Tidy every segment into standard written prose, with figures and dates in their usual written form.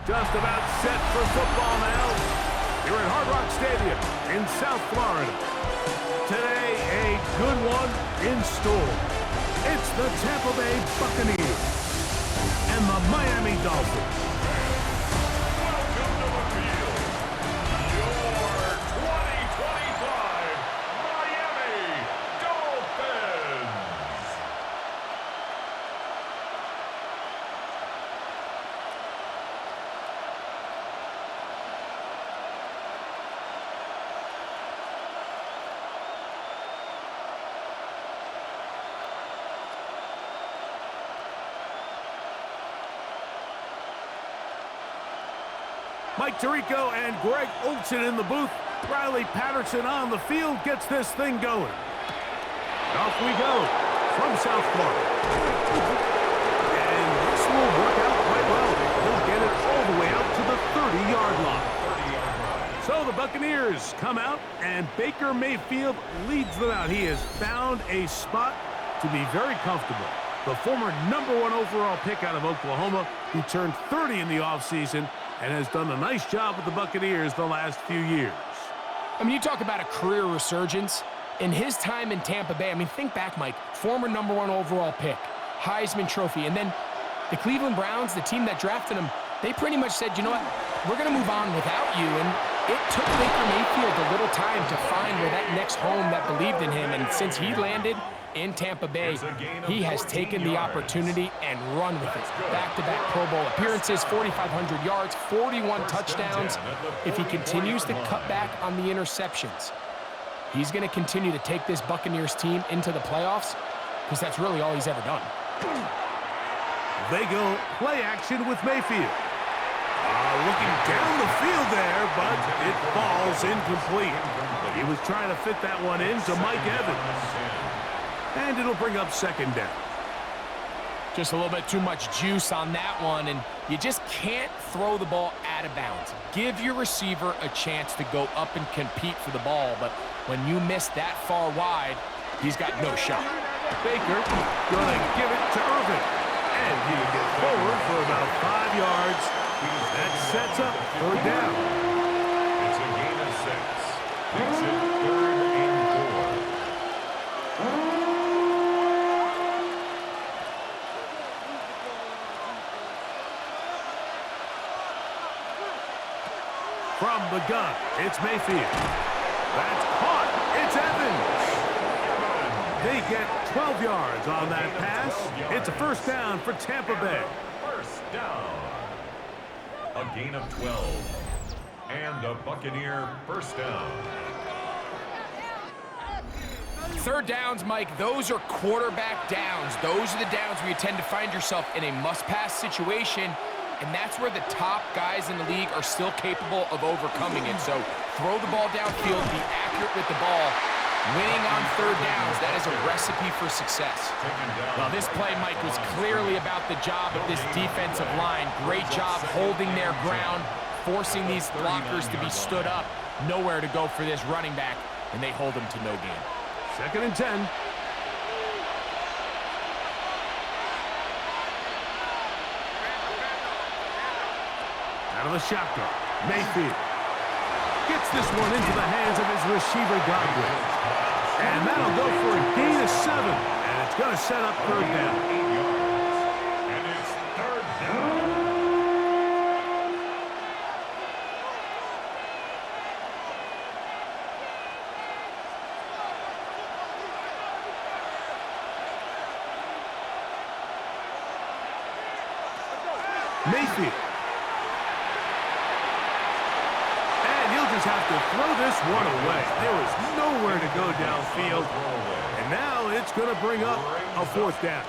Just about set for football now. You're at Hard Rock Stadium in South Florida. Today, a good one in store. It's the Tampa Bay Buccaneers and the Miami Dolphins. Welcome to the field. Your 2025 Miami Dolphins. Mike Tirico and Greg Olsen in the booth. Riley Patterson on the field gets this thing going. Off we go from South Florida. And this will work out quite well. He'll get it all the way out to the 30-yard line. So the Buccaneers come out, and Baker Mayfield leads them out. He has found a spot to be very comfortable. The former #1 overall pick out of Oklahoma, who turned 30 in the offseason, and has done a nice job with the Buccaneers the last few years. I mean, you talk about a career resurgence. In his time in Tampa Bay, I mean, think back, Mike, former #1 overall pick, Heisman Trophy, and then the Cleveland Browns, the team that drafted him, they pretty much said, you know what, we're going to move on without you, and it took Baker Mayfield a little time to find where that next home that believed in him, and since he landed in Tampa Bay, he has taken the opportunity and run with it. Back-to-back Pro Bowl appearances, 4,500 yards, 41 touchdowns. If he continues to cut back on the interceptions, he's going to continue to take this Buccaneers team into the playoffs, because that's really all he's ever done. They go play action with Mayfield. Looking down the field there, but it falls incomplete. He was trying to fit that one into Mike Evans. And it'll bring up second down. Just a little bit too much juice on that one, and you just can't throw the ball out of bounds. Give your receiver a chance to go up and compete for the ball, but when you miss that far wide, he's got no shot. Baker gonna give it to Irvin. And he will get forward for about 5 yards. That sets up third down. It's a gain of 6. Makes it 3rd and 4. From the gun, it's Mayfield. That's caught. It's Evans. They get 12 yards on that pass. It's a first down for Tampa Bay. First down. A gain of 12. And a Buccaneer first down. Third downs, Mike, those are quarterback downs. Those are the downs where you tend to find yourself in a must-pass situation, and that's where the top guys in the league are still capable of overcoming it. So throw the ball downfield, be accurate with the ball. Winning on third downs, that is a recipe for success. Well, this play, Mike, was clearly about the job of this defensive line. Great job holding their ground, forcing these blockers to be stood up. Nowhere to go for this running back, and they hold him to no gain. Second and 10. Out of the shotgun, Mayfield gets this one into the hands of his receiver, Godwin. And that'll go for a gain of 7. And it's going to set up third down. 8 yards. And it's third down. Mayfield. Just have to throw this one away. There was nowhere to go downfield. And now it's going to bring up a fourth down.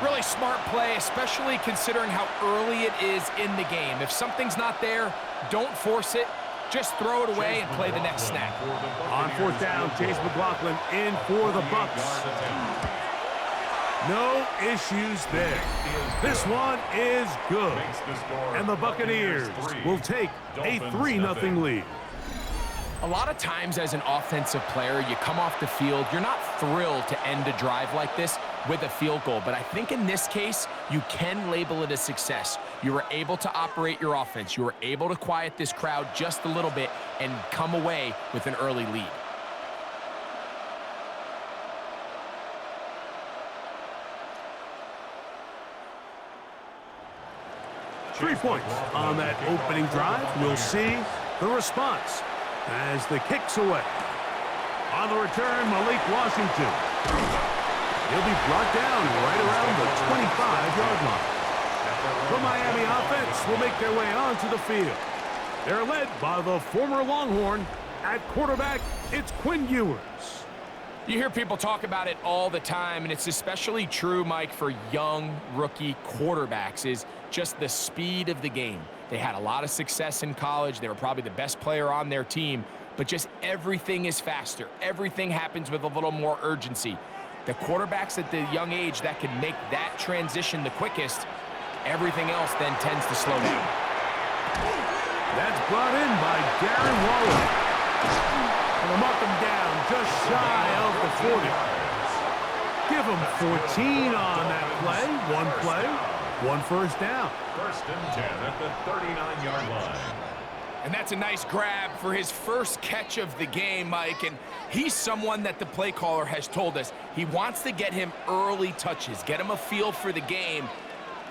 Really smart play, especially considering how early it is in the game. If something's not there, don't force it. Just throw it away and play the next snap. On fourth down, Chase McLaughlin in for the Bucs. No issues there. This one is good. And the Buccaneers will take a 3-0 lead. A lot of times as an offensive player, you come off the field, you're not thrilled to end a drive like this. with a field goal. But I think in this case, you can label it a success. You were able to operate your offense. You were able to quiet this crowd just a little bit and come away with an early lead. Three points on that opening drive. We'll see the response as the kick's away. On the return, Malik Washington. He'll be brought down right around the 25-yard line. The Miami offense will make their way onto the field. They're led by the former Longhorn. At quarterback, it's Quinn Ewers. You hear people talk about it all the time, and it's especially true, Mike, for young rookie quarterbacks, is just the speed of the game. They had a lot of success in college. They were probably the best player on their team, but just everything is faster. Everything happens with a little more urgency. The quarterbacks at the young age that can make that transition the quickest, everything else then tends to slow down. That's brought in by Darren Waller. And they'll mark him down just shy of the 40. Give him 14 on that play. One first down. First and 10 at the 39-yard line. And that's a nice grab for his first catch of the game, Mike. And he's someone that the play caller has told us he wants to get him early touches, get him a feel for the game.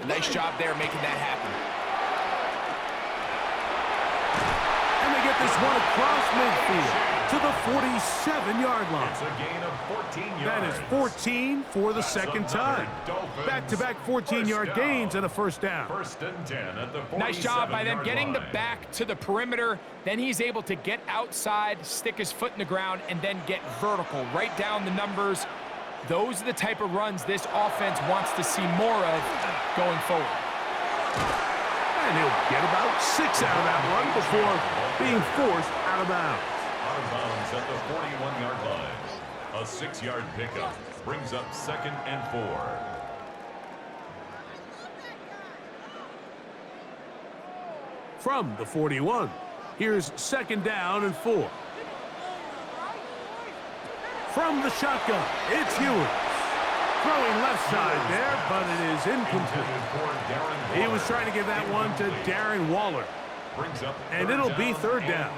A nice job there making that happen. And they get this one across midfield to the 47-yard line. It's a gain of 14 yards. That is 14 for the second time. Back-to-back 14-yard gains and a first down. First and 10 at the 47-yard Nice job by them getting the line. back to the perimeter. Then he's able to get outside, stick his foot in the ground, and then get vertical. Right down the numbers. Those are the type of runs this offense wants to see more of going forward. And he'll get about 6 out of that one before being forced out of bounds. Out of bounds at the 41-yard line. A 6-yard pickup brings up 2nd and 4. From the 41, here's 2nd down and 4. From the shotgun, it's Ewers. Throwing left side there, but it is incomplete. He was trying to give that one to Darren Waller. And it'll be 3rd down.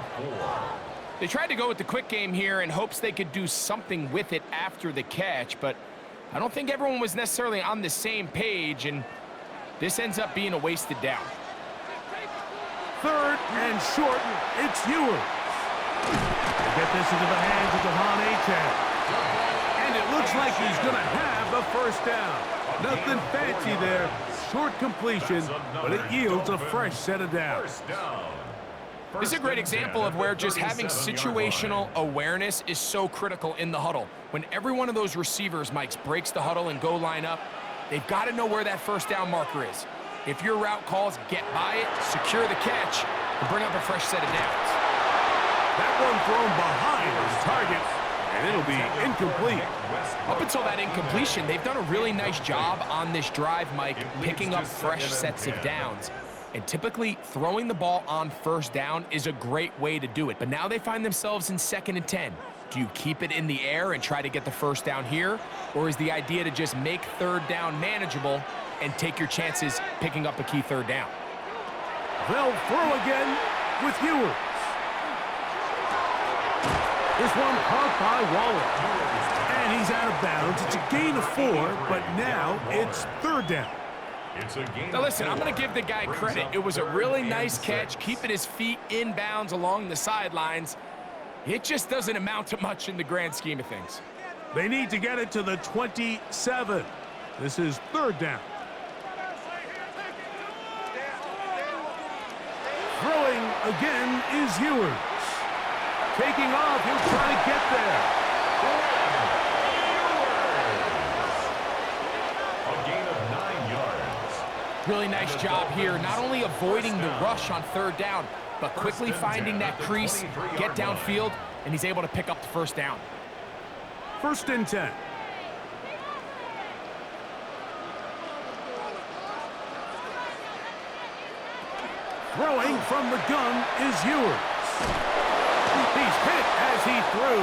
They tried to go with the quick game here in hopes they could do something with it after the catch, but I don't think everyone was necessarily on the same page, and this ends up being a wasted down. 3rd and short, it's Ewers. They get this into the hands of Devon Achane. And it looks like he's going to have the first down. Nothing fancy there. Short completion, but it yields a fresh set of downs. This is a great example of where just having situational awareness is so critical in the huddle. When every one of those receivers, Mike, breaks the huddle and go line up, they've got to know where that first down marker is. If your route calls, get by it, secure the catch, and bring up a fresh set of downs. That one thrown behind his target, and it'll be incomplete. Up until that incompletion, they've done a really nice job on this drive, Mike, picking up fresh sets of downs. And typically, throwing the ball on first down is a great way to do it. But now they find themselves in 2nd and 10. Do you keep it in the air and try to get the first down here? Or is the idea to just make 3rd down manageable and take your chances picking up a key 3rd down? They'll throw again with Ewers. This one caught by Waller. And he's out of bounds. It's a gain of 4, but now it's 3rd down. Now listen, I'm going to give the guy credit. It was a really nice catch, keeping his feet in bounds along the sidelines. It just doesn't amount to much in the grand scheme of things. They need to get it to the 27. This is 3rd down. Throwing again is Ewers. Taking off, he'll try to get there. A gain of 9 yards. Really nice job here, not only avoiding the rush on 3rd down, but quickly finding that crease, get downfield, and he's able to pick up the first down. 1st and 10. Throwing from the gun is Ewers. He's hit as he threw.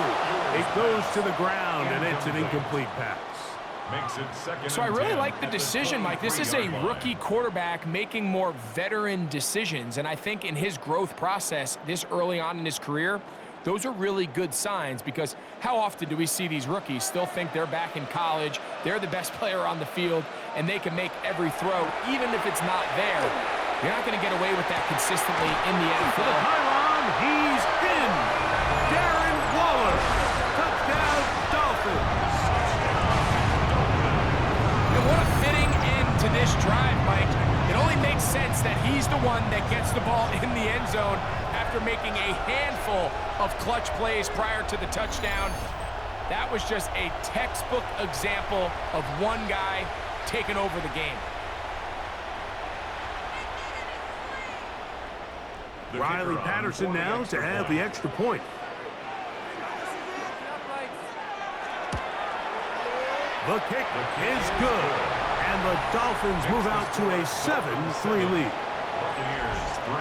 It goes to the ground, and it's an incomplete pass. Makes it second. So I really like the decision, Mike. This is a rookie quarterback making more veteran decisions, and I think in his growth process this early on in his career, those are really good signs, because how often do we see these rookies still think they're back in college, they're the best player on the field, and they can make every throw, even if it's not there. You're not going to get away with that consistently in the NFL. To the pylon, he's in. Darren Waller, touchdown Dolphins. And what a fitting end to this drive, Mike. It only makes sense that he's the one that gets the ball in the end zone after making a handful of clutch plays prior to the touchdown. That was just a textbook example of one guy taking over the game. Riley Patterson now to add the extra point. The kick is good, and the Dolphins move out to a 7-3 lead. Buccaneers 3.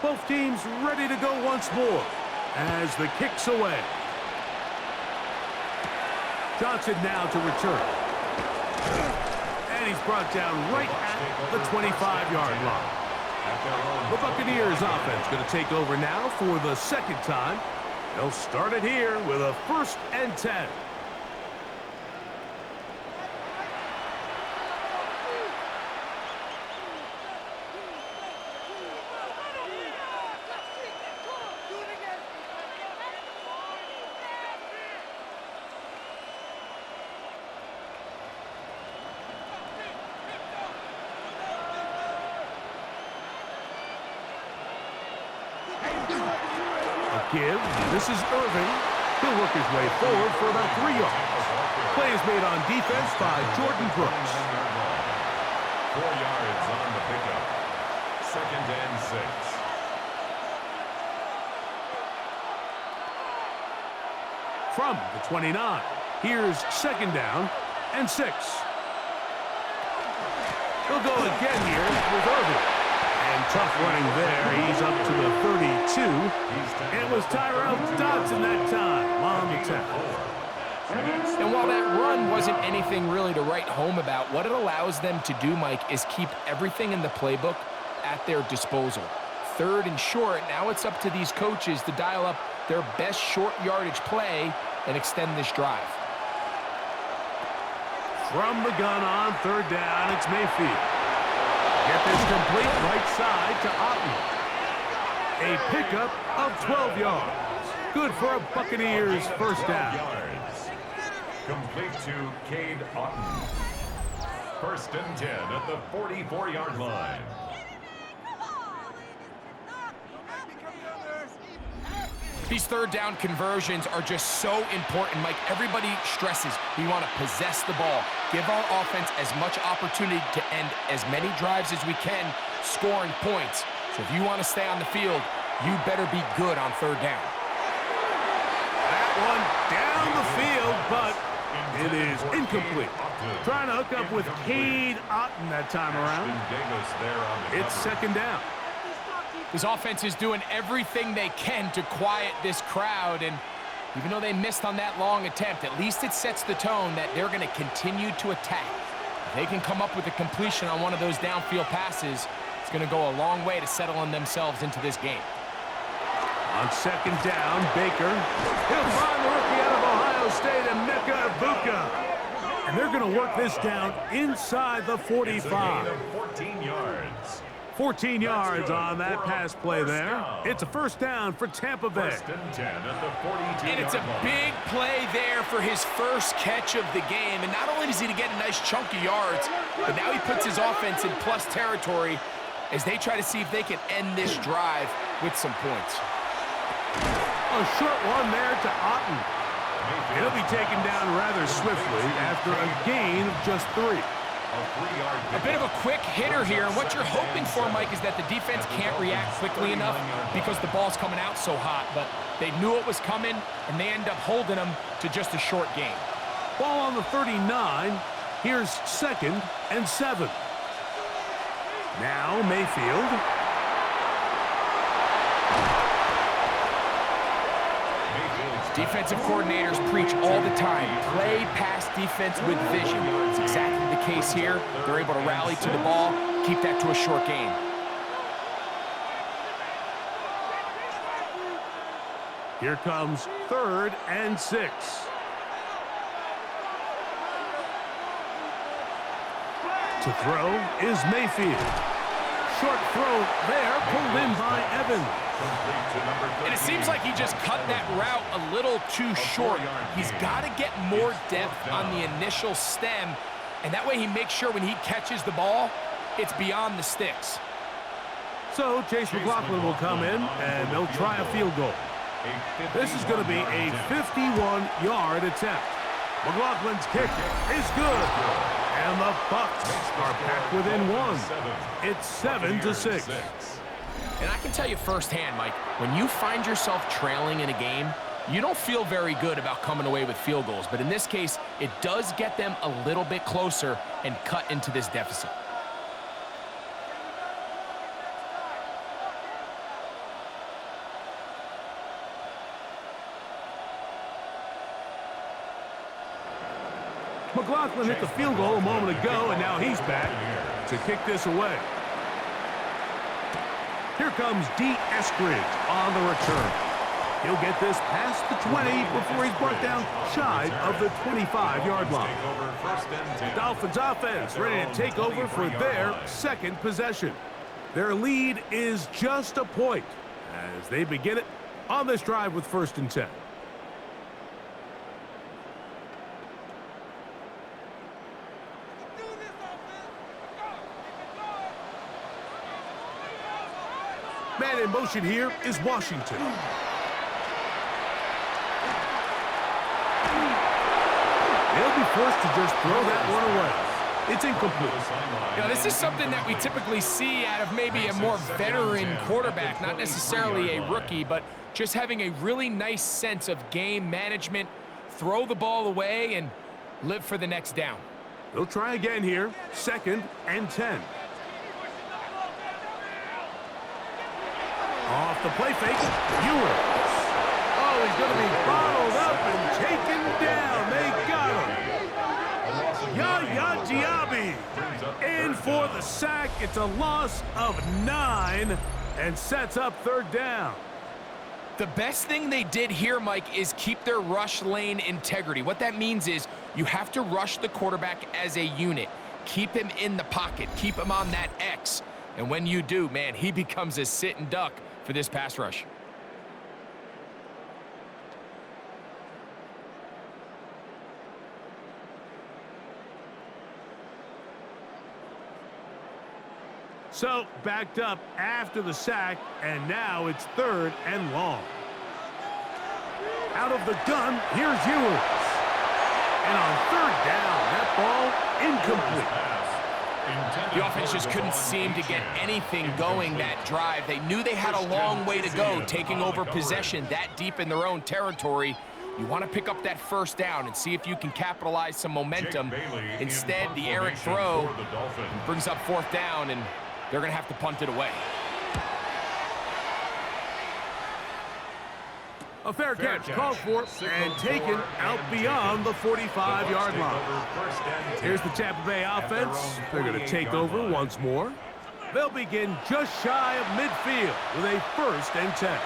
Both teams ready to go once more as the kick's away. Johnson now to return. And he's brought down right at the 25-yard line. The Buccaneers offense going to take over now for the second time. They'll start it here with a 1st and 10. Give. This is Irving. He'll work his way forward for about 3 yards. Play is made on defense by Jordan Brooks. 4 yards on the pickup. 2nd and 6. From the 29. Here's 2nd down and 6. He'll go again here with Irving. And tough running there. He's up to the 32. And it was Tyrell Dodson that time on the tackle. And while that run wasn't anything really to write home about, what it allows them to do, Mike, is keep everything in the playbook at their disposal. 3rd and short, now it's up to these coaches to dial up their best short yardage play and extend this drive. From the gun on 3rd down, it's Mayfield. Get this complete right side to Otten. A pickup of 12 yards. Good for a Buccaneers 1st down. Yards. Complete to Cade Otten. 1st and 10 at the 44-yard line. These 3rd down conversions are just so important, Mike. Everybody stresses we want to possess the ball, give our offense as much opportunity to end as many drives as we can, scoring points. So if you want to stay on the field, you better be good on 3rd down. That one down the field, but it is incomplete. Trying to hook up with Cade Otten that time around. It's 2nd down. This offense is doing everything they can to quiet this crowd, and even though they missed on that long attempt, at least it sets the tone that they're going to continue to attack. If they can come up with a completion on one of those downfield passes, it's going to go a long way to settling themselves into this game. On 2nd down, Baker. He'll find the rookie out of Ohio State, Emeka Egbuka. And they're going to work this down inside the 45. It's a gain of 14 yards. 14 yards on that pass play there. It's a 1st down for Tampa Bay. 1st and 10 at the 42-yard line. And it's a big play there for his first catch of the game. And not only does he get a nice chunk of yards, but now he puts his offense in plus territory as they try to see if they can end this drive with some points. A short one there to Otten. He'll be taken down rather swiftly after a gain of just 3. A bit of a quick hitter here, and what you're hoping for, Mike, is that the defense can't react quickly enough because the ball's coming out so hot, but they knew it was coming, and they end up holding them to just a short gain. Ball on the 39. Here's 2nd and 7. Now Mayfield. Defensive coordinators preach all the time, play pass defense with vision. It's exactly the case here. They're able to rally to the ball, keep that to a short gain. Here comes 3rd and 6. To throw is Mayfield. Short throw there, pulled in by Evans. And it seems like he just cut that route a little too short. He's got to get more depth on the initial stem, and that way he makes sure when he catches the ball, it's beyond the sticks. So Chase McLaughlin will come in, and they'll try a field goal. This is going to be a 51-yard attempt. McLaughlin's kick is good. And the Bucs are back within 1. It's 7-6. And I can tell you firsthand, Mike, when you find yourself trailing in a game, you don't feel very good about coming away with field goals. But in this case, it does get them a little bit closer and cut into this deficit. McLaughlin hit the field goal a moment ago, and now he's back to kick this away. Here comes D. Eskridge on the return. He'll get this past the 20 before he's brought down shy of the 25-yard line. Dolphins offense ready to take over for their 2nd possession. Their lead is just a point as they begin it on this drive with 1st and 10. Man in motion here is Washington. They'll be forced to just throw that one away. It's incomplete. You know, this is something that we typically see out of maybe a more veteran quarterback, not necessarily a rookie, but just having a really nice sense of game management, throw the ball away, and live for the next down. They'll try again here, 2nd and 10. Off the play fake, Ewers. Oh, he's going to be bottled up and taken down. They got him. Yaya Diaby in for the sack. It's a loss of 9 and sets up 3rd down. The best thing they did here, Mike, is keep their rush lane integrity. What that means is you have to rush the quarterback as a unit. Keep him in the pocket. Keep him on that X. And when you do, man, he becomes a sitting duck for this pass rush. So backed up after the sack, and now it's 3rd and long. Out of the gun, here's Ewers. And on 3rd down, that ball incomplete. The offense just couldn't seem to get anything going that drive. They knew they had a long way to go, taking over possession that deep in their own territory. You want to pick up that 1st down and see if you can capitalize some momentum. Instead, the errant throw brings up 4th down, and they're going to have to punt it away. A fair catch called for and taken out beyond the 45-yard line. Here's the Tampa Bay offense. They're going to take over once more. They'll begin just shy of midfield with a 1st and 10.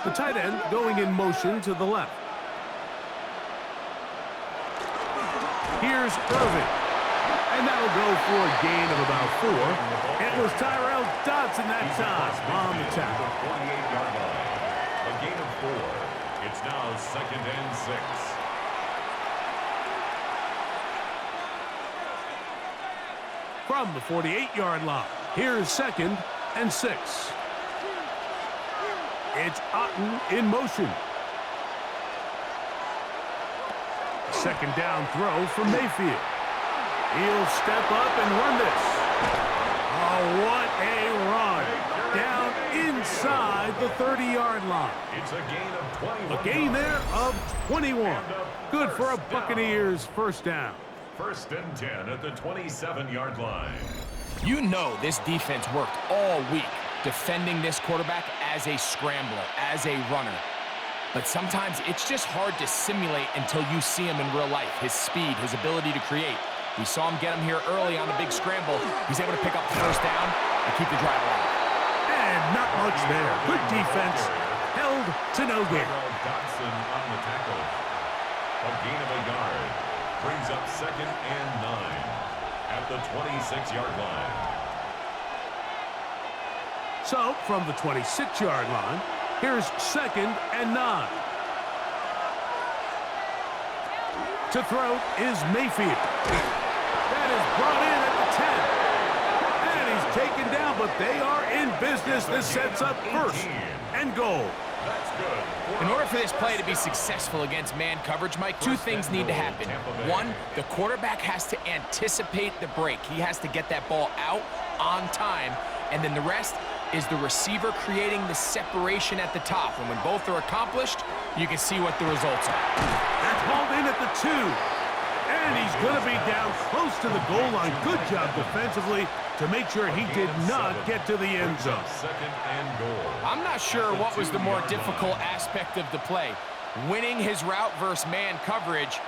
The tight end going in motion to the left. Here's Irving. And that'll go for a gain of about 4. It was Tyrell Dodson that time on the tackle. A gain of 4. It's now 2nd and 6. From the 48-yard line, here's 2nd and 6. It's Otten in motion. Second down throw from Mayfield. He'll step up and run this. Oh, what a run. Down inside the 30-yard line. It's a gain of 21. A gain there of 21. Good for a Buccaneers first down. 1st and 10 at the 27-yard line. You know this defense worked all week defending this quarterback as a scrambler, as a runner. But sometimes it's just hard to simulate until you see him in real life. His speed, his ability to create. We saw him get him here early on the big scramble. He's able to pick up the first down and keep the drive alive. And not much there. Good defense. Held to no gain. Dotson on the tackle. A gain of a yard. Brings up 2nd and 9 at the 26-yard line. So, from the 26-yard line, here's 2nd and 9. To throw is Mayfield. That is brought in at the 10. And he's taken down, but they are in business. This sets up 1st and goal. That's good. In order for this play to be successful against man coverage, Mike, two things need to happen. One, the quarterback has to anticipate the break. He has to get that ball out on time. And then the rest is the receiver creating the separation at the top. And when both are accomplished, you can see what the results are. That's hauled in at the 2. And he's going to be down close to the goal line. Good job defensively to make sure he did not get to the end zone. 2nd and goal. I'm not sure what was the more difficult aspect of the play. Winning his route versus man coverage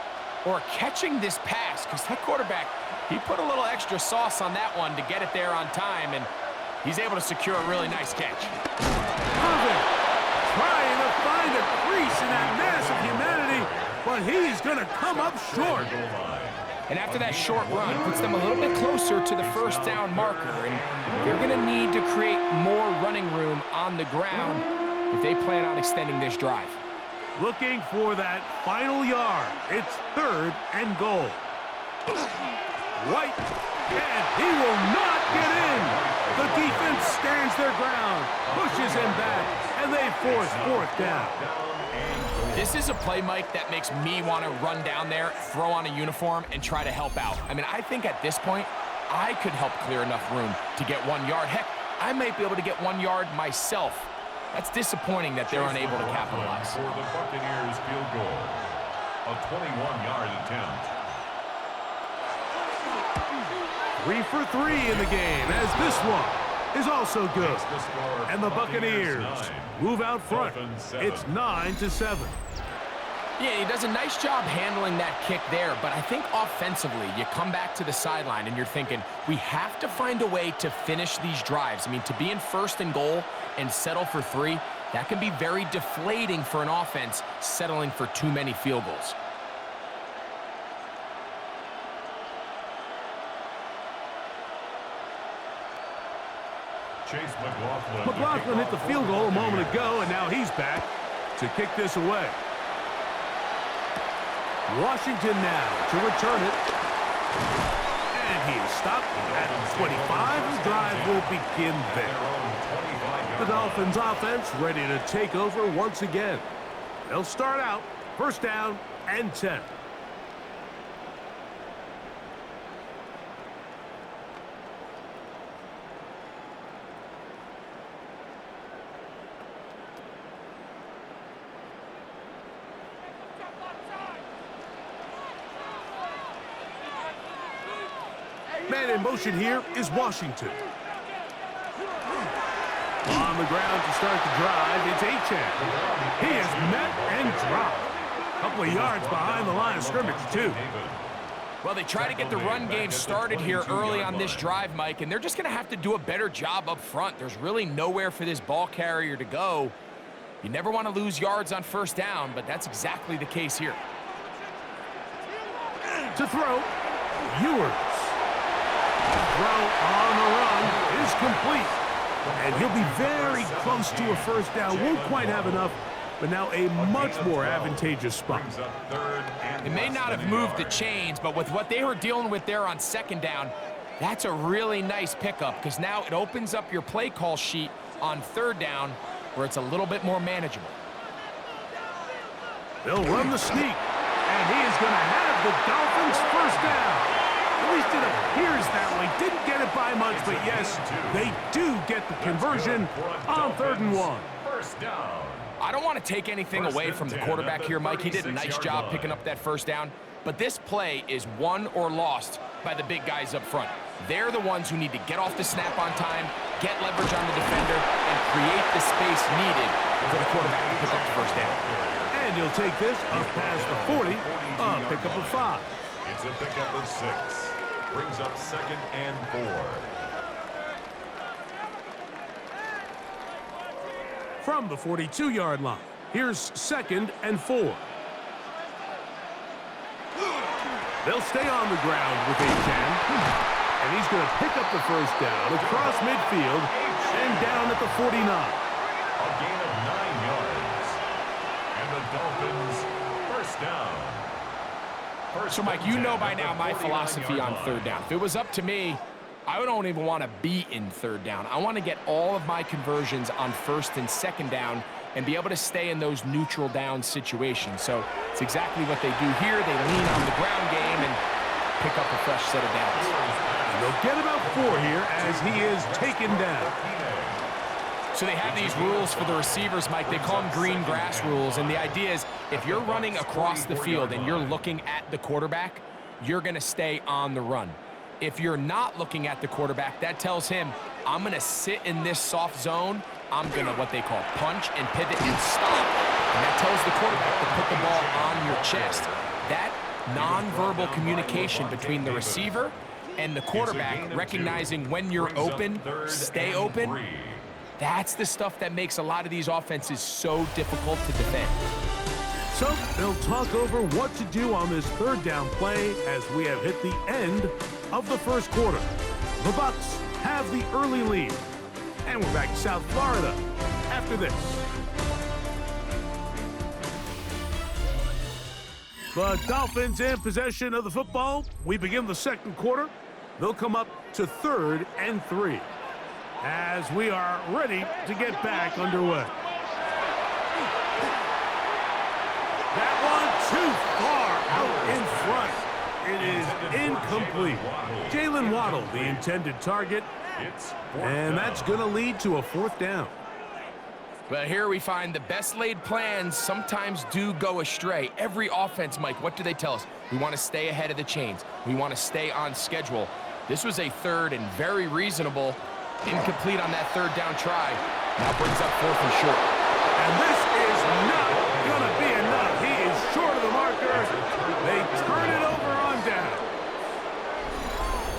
or catching this pass. Because that quarterback, he put a little extra sauce on that one to get it there on time. And he's able to secure a really nice catch. Moving, trying to find a crease in that mass of humanity, but he's going to come up short. And after that short run, puts them a little bit closer to the first down marker. And they're going to need to create more running room on the ground if they plan on extending this drive. Looking for that final yard. It's 3rd and goal. White, and he will not get in. The defense stands their ground, pushes him back, and they force 4th down. This is a play, Mike, that makes me want to run down there, throw on a uniform, and try to help out. I mean, I think at this point, I could help clear enough room to get 1 yard. Heck, I might be able to get 1 yard myself. That's disappointing that they're unable to capitalize. For the Buccaneers field goal, a 21-yard attempt. 3 for 3 in the game, as this one is also good. And the Buccaneers move out front. It's 9-7. Yeah, he does a nice job handling that kick there, but I think offensively, you come back to the sideline and you're thinking, we have to find a way to finish these drives. I mean, to be in 1st and goal and settle for 3, that can be very deflating for an offense settling for too many field goals. Chase McLaughlin. McLaughlin hit the field goal a moment ago, and now he's back to kick this away. Washington now to return it. And he is stopped at 25. The drive will begin there. The Dolphins offense ready to take over once again. They'll start out 1st down and 10. Man in motion here is Washington. On the ground to start the drive, it's Achane. He is met and dropped. A couple of yards behind the line of scrimmage, too. Well, they try to get the run game started here early on this drive, Mike, and they're just going to have to do a better job up front. There's really nowhere for this ball carrier to go. You never want to lose yards on 1st down, but that's exactly the case here. To throw, Ewers. Throw on the run is complete. And he'll be very close to a 1st down. Won't quite have enough but now a much more advantageous spot. Brings up third and It may less not than have a moved the yard. chains, but with what they were dealing with there on second down, that's a really nice pickup because now it opens up your play call sheet on third down where it's a little bit more manageable. They'll run the sneak, and he is going to have the Dolphins first down. At least it appears that way. Didn't get it by much, but yes, they do get the conversion on 3rd and 1. First down. I don't want to take anything away from the quarterback here, Mike. He did a nice job picking up that first down, but this play is won or lost by the big guys up front. They're the ones who need to get off the snap on time, get leverage on the defender, and create the space needed for the quarterback to pick up the first down. And he'll take this up past the 40, pickup of 5. It's a pickup of 6. Brings up 2nd and 4. From the 42-yard line, here's 2nd and 4. They'll stay on the ground with a 10. And he's going to pick up the first down across midfield and down at the 49. A gain of 9 yards. And the Dolphins first down. So, Mike, you know by now my philosophy on third down. If it was up to me, I don't even want to be in third down. I want to get all of my conversions on 1st and 2nd down and be able to stay in those neutral down situations. So it's exactly what they do here. They lean on the ground game and pick up a fresh set of downs. And they'll get about 4 here as he is taken down. So they have these rules for the receivers, Mike. They call them green grass rules. And the idea is if you're running across the field and you're looking at the quarterback, you're going to stay on the run. If you're not looking at the quarterback, that tells him, I'm going to sit in this soft zone. I'm going to what they call punch and pivot and stop. And that tells the quarterback to put the ball on your chest. That nonverbal communication between the receiver and the quarterback, recognizing when you're open, stay open, that's the stuff that makes a lot of these offenses so difficult to defend. So they'll talk over what to do on this 3rd down play as we have hit the end of the first quarter. The Bucs have the early lead. And we're back to South Florida after this. The Dolphins in possession of the football. We begin the 2nd quarter. They'll come up to 3rd and 3 as we are ready to get back underway. That one too far out in front. It is incomplete. Jalen Waddle, the intended target, and that's going to lead to a 4th down. Well, here we find the best laid plans sometimes do go astray. Every offense, Mike, what do they tell us? We want to stay ahead of the chains. We want to stay on schedule. This was a 3rd and very reasonable. Incomplete on that 3rd down try. Now brings up 4th and short. And this is not going to be enough. He is short of the marker. They turn it over on down.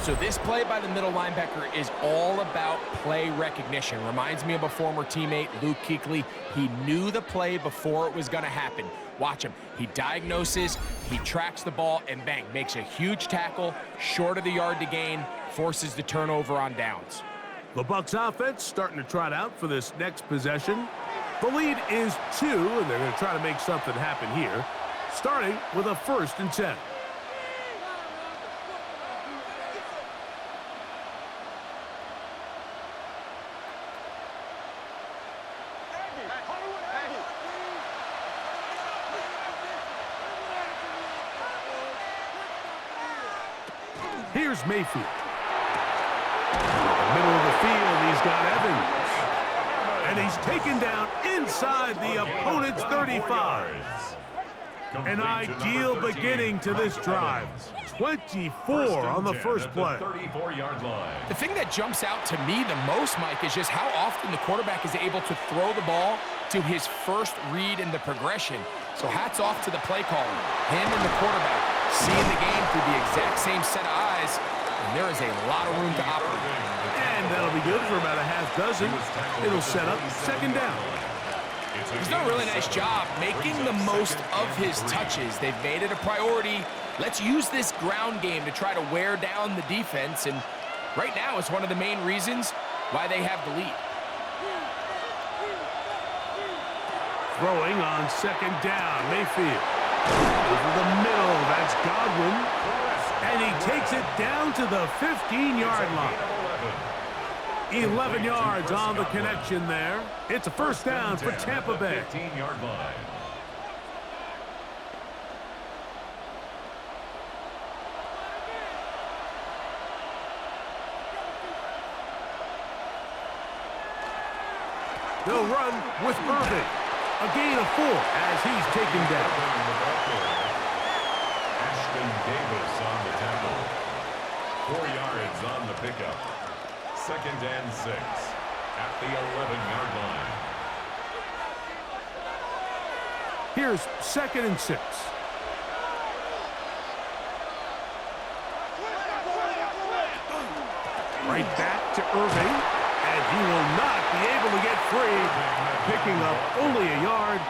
So this play by the middle linebacker is all about play recognition. Reminds me of a former teammate, Luke Kuechly. He knew the play before it was going to happen. Watch him. He diagnoses, he tracks the ball, and bang, makes a huge tackle, short of the yard to gain, forces the turnover on downs. The Bucs offense starting to trot out for this next possession. The lead is 2, and they're going to try to make something happen here, starting with a 1st and 10. Here's Mayfield. Middle of the field, he's got Evans. And he's taken down inside the opponent's 35. An ideal beginning to this drive. 24 on the first play. The thing that jumps out to me the most, Mike, is just how often the quarterback is able to throw the ball to his first read in the progression. So hats off to the play caller. Him and the quarterback seeing the game through the exact same set of eyes, and there is a lot of room to operate. And that'll be good for about a half dozen. It'll set up 2nd down. He's done a really nice job making the most of his touches. They've made it a priority. Let's use this ground game to try to wear down the defense, and right now it's one of the main reasons why they have the lead. Throwing on second down, Mayfield. Over the middle, that's Godwin. And he takes it down to the 15-yard line. 11 yards on the connection there. It's a first down for Tampa Bay. 15-yard line. They'll run with Irving. A gain of 4 as he's taken down. Davis on the tackle. 4 yards on the pickup. Second and 6 at the 11-yard line. Here's second and 6. Right back to Irving, and he will not be able to get free, picking up only a yard.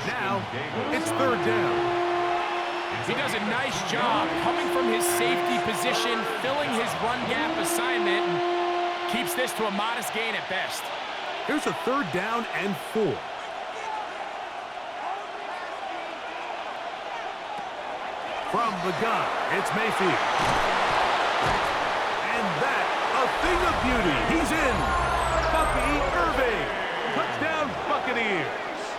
Now it's third down. He does a nice job coming from his safety position, filling his run gap assignment, and keeps this to a modest gain at best. Here's a third down and 4. From the gun, it's Mayfield. And that, a thing of beauty. He's in. Bucky Irving. Touchdown, Buccaneers.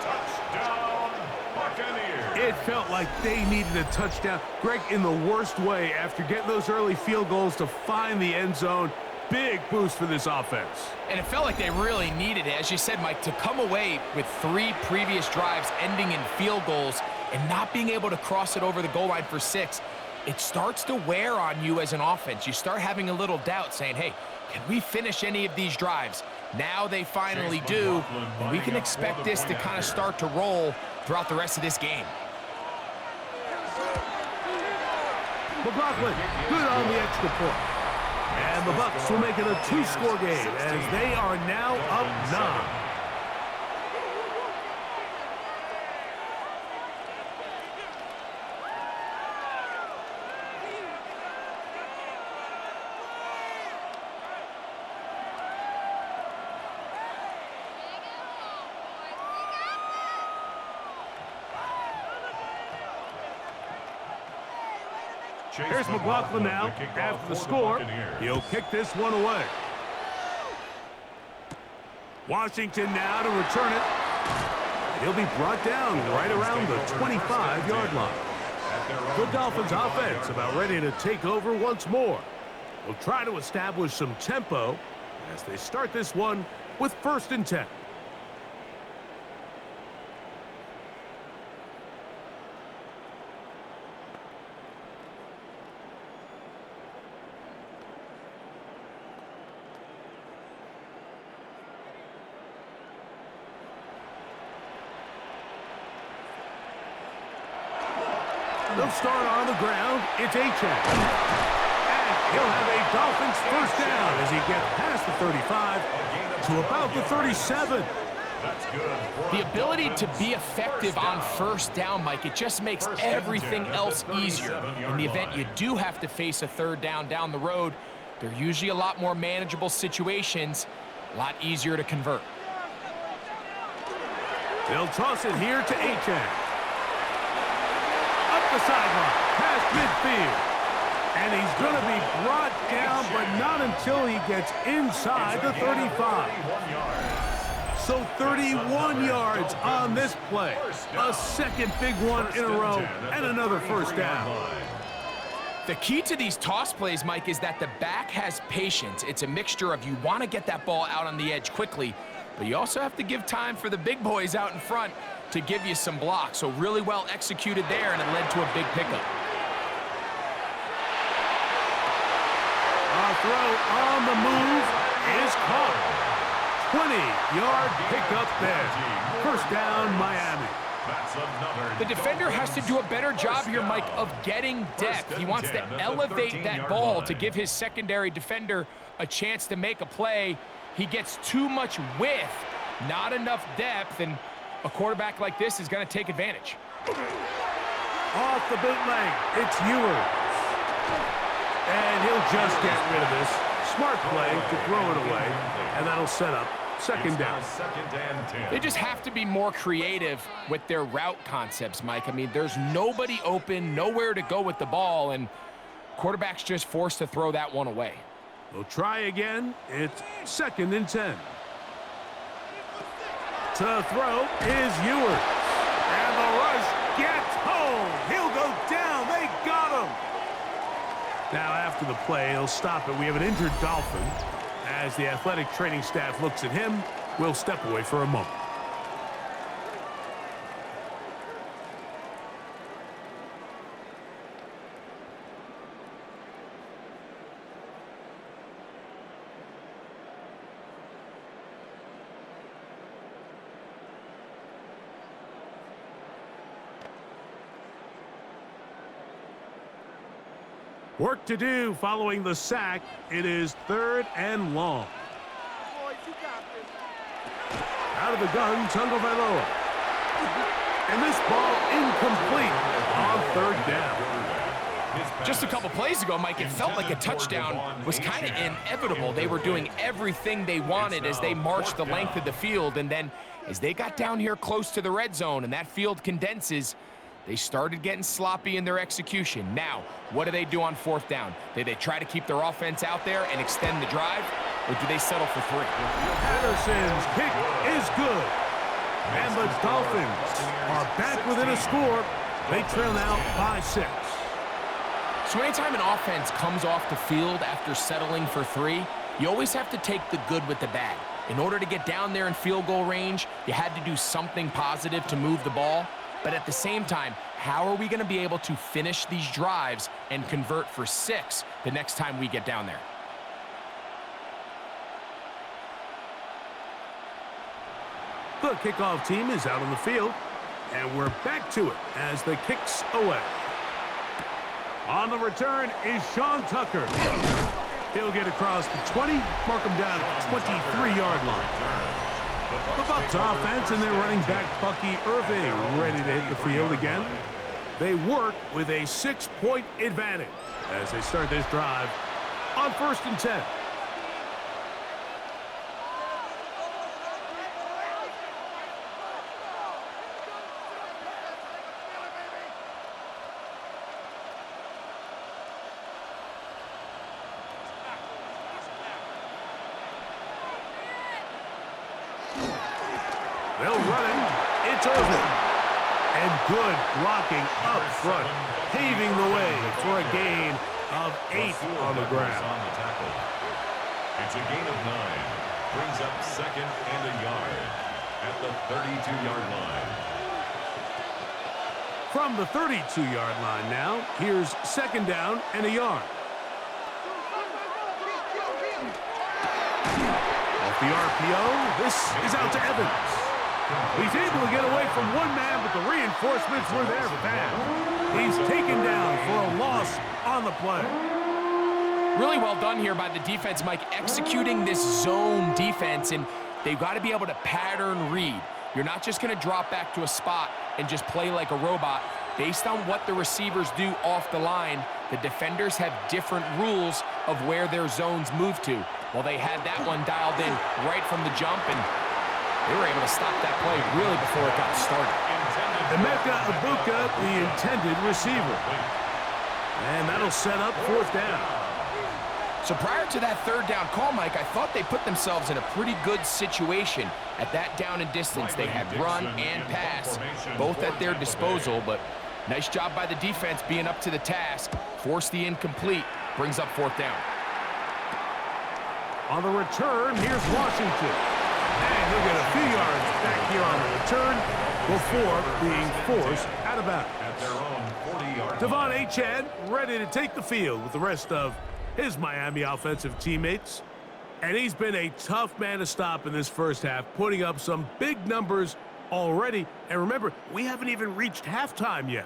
Touchdown, Buccaneers. It felt like they needed a touchdown. Greg, in the worst way, after getting those early field goals to find the end zone. Big boost for this offense. And it felt like they really needed it. As you said, Mike, to come away with 3 previous drives ending in field goals and not being able to cross it over the goal line for 6, it starts to wear on you as an offense. You start having a little doubt saying, hey, can we finish any of these drives? Now they finally do, and we can expect this to kind of start to roll throughout the rest of this game. McLaughlin, good on the extra point. And the Bucs will make it a 2-score game as they are now up 9. Here's McLaughlin now. After the score, he'll kick this one away. Washington now to return it. He'll be brought down right around the 25-yard line. The Dolphins offense about ready to take over once more. They'll try to establish some tempo as they start this one with 1st and 10. They'll start on the ground. It's Achane. And he'll have a Dolphins first down as he gets past the 35 to about the 37. The ability to be effective on first down, Mike, it just makes everything else easier. In the event you do have to face a third down the road, they're usually a lot more manageable situations, a lot easier to convert. They'll toss it here to Achane. The sideline, past midfield, and he's going to be brought down, but not until he gets inside the 35. So 31 yards on this play, a second big one in a row, and another first down. The key to these toss plays, Mike, is that the back has patience. It's a mixture of you want to get that ball out on the edge quickly, but you also have to give time for the big boys out in front to give you some blocks. So really well executed there, and it led to a big pickup. A throw on the move is caught. 20-yard pickup there. First down, Miami. The defender has to do a better job here, Mike, of getting depth. He wants to elevate that ball to give his secondary defender a chance to make a play. He gets too much width, not enough depth, and a quarterback like this is going to take advantage. Off the bootleg, it's Ewers. And he'll just get rid of this. Smart play to throw it away, and that'll set up second down. Second and 10. They just have to be more creative with their route concepts, Mike. I mean, there's nobody open, nowhere to go with the ball, and quarterback's just forced to throw that one away. They'll try again. It's second and 10. To throw is Ewers. And the rush gets home. He'll go down. They got him. Now, after the play, he'll stop it. We have an injured Dolphin. As the athletic training staff looks at him, we'll step away for a moment. Work to do following the sack. It is third and long. Out of the gun, Tagovailoa. And this ball incomplete on third down. Just a couple plays ago, Mike, it felt like a touchdown was kind of inevitable. They were doing everything they wanted as they marched the length of the field, and then as they got down here close to the red zone and that field condenses, they started getting sloppy in their execution. Now, what do they do on fourth down? Do they try to keep their offense out there and extend the drive, or do they settle for three? Patterson's kick is good. And the Dolphins are back within a score. They trail now by 6. So anytime an offense comes off the field after settling for three, you always have to take the good with the bad. In order to get down there in field goal range, you had to do something positive to move the ball. But at the same time, how are we going to be able to finish these drives and convert for 6 the next time we get down there? The kickoff team is out on the field, and we're back to it as the kick's away. On the return is Sean Tucker. He'll get across the 20, mark him down at the 23-yard line. The Bucs offense and their running back Bucky Irving ready to hit the field again. They work with a 6-point advantage as they start this drive on first and 10. They'll run it. It's over. And good blocking up front, paving the way for a gain of 8 on the ground. It's a gain of 9. Brings up second and a yard at the 32-yard line. From the 32-yard line now, here's second down and a yard. Off the RPO, this is out to Evans. He's able to get away from one man, but the reinforcements were there fast. He's taken down for a loss on the play. Really well done here by the defense, Mike, executing this zone defense, and they've got to be able to pattern read. You're not just going to drop back to a spot and just play like a robot. Based on what the receivers do off the line, the defenders have different rules of where their zones move to. Well, they had that one dialed in right from the jump, and they were able to stop that play really before it got started. Emeka Ibuka, the intended receiver. And that'll set up fourth down. So prior to that third down call, Mike, I thought they put themselves in a pretty good situation at that down and distance. They had run and pass, both at their disposal, but nice job by the defense being up to the task. Force the incomplete, brings up fourth down. On the return, here's Washington. And he'll get a few yards back here on the return before being forced out of bounds. At their own 40-yard Devon line. Achane ready to take the field with the rest of his Miami offensive teammates. And he's been a tough man to stop in this first half, putting up some big numbers already. And remember, we haven't even reached halftime yet.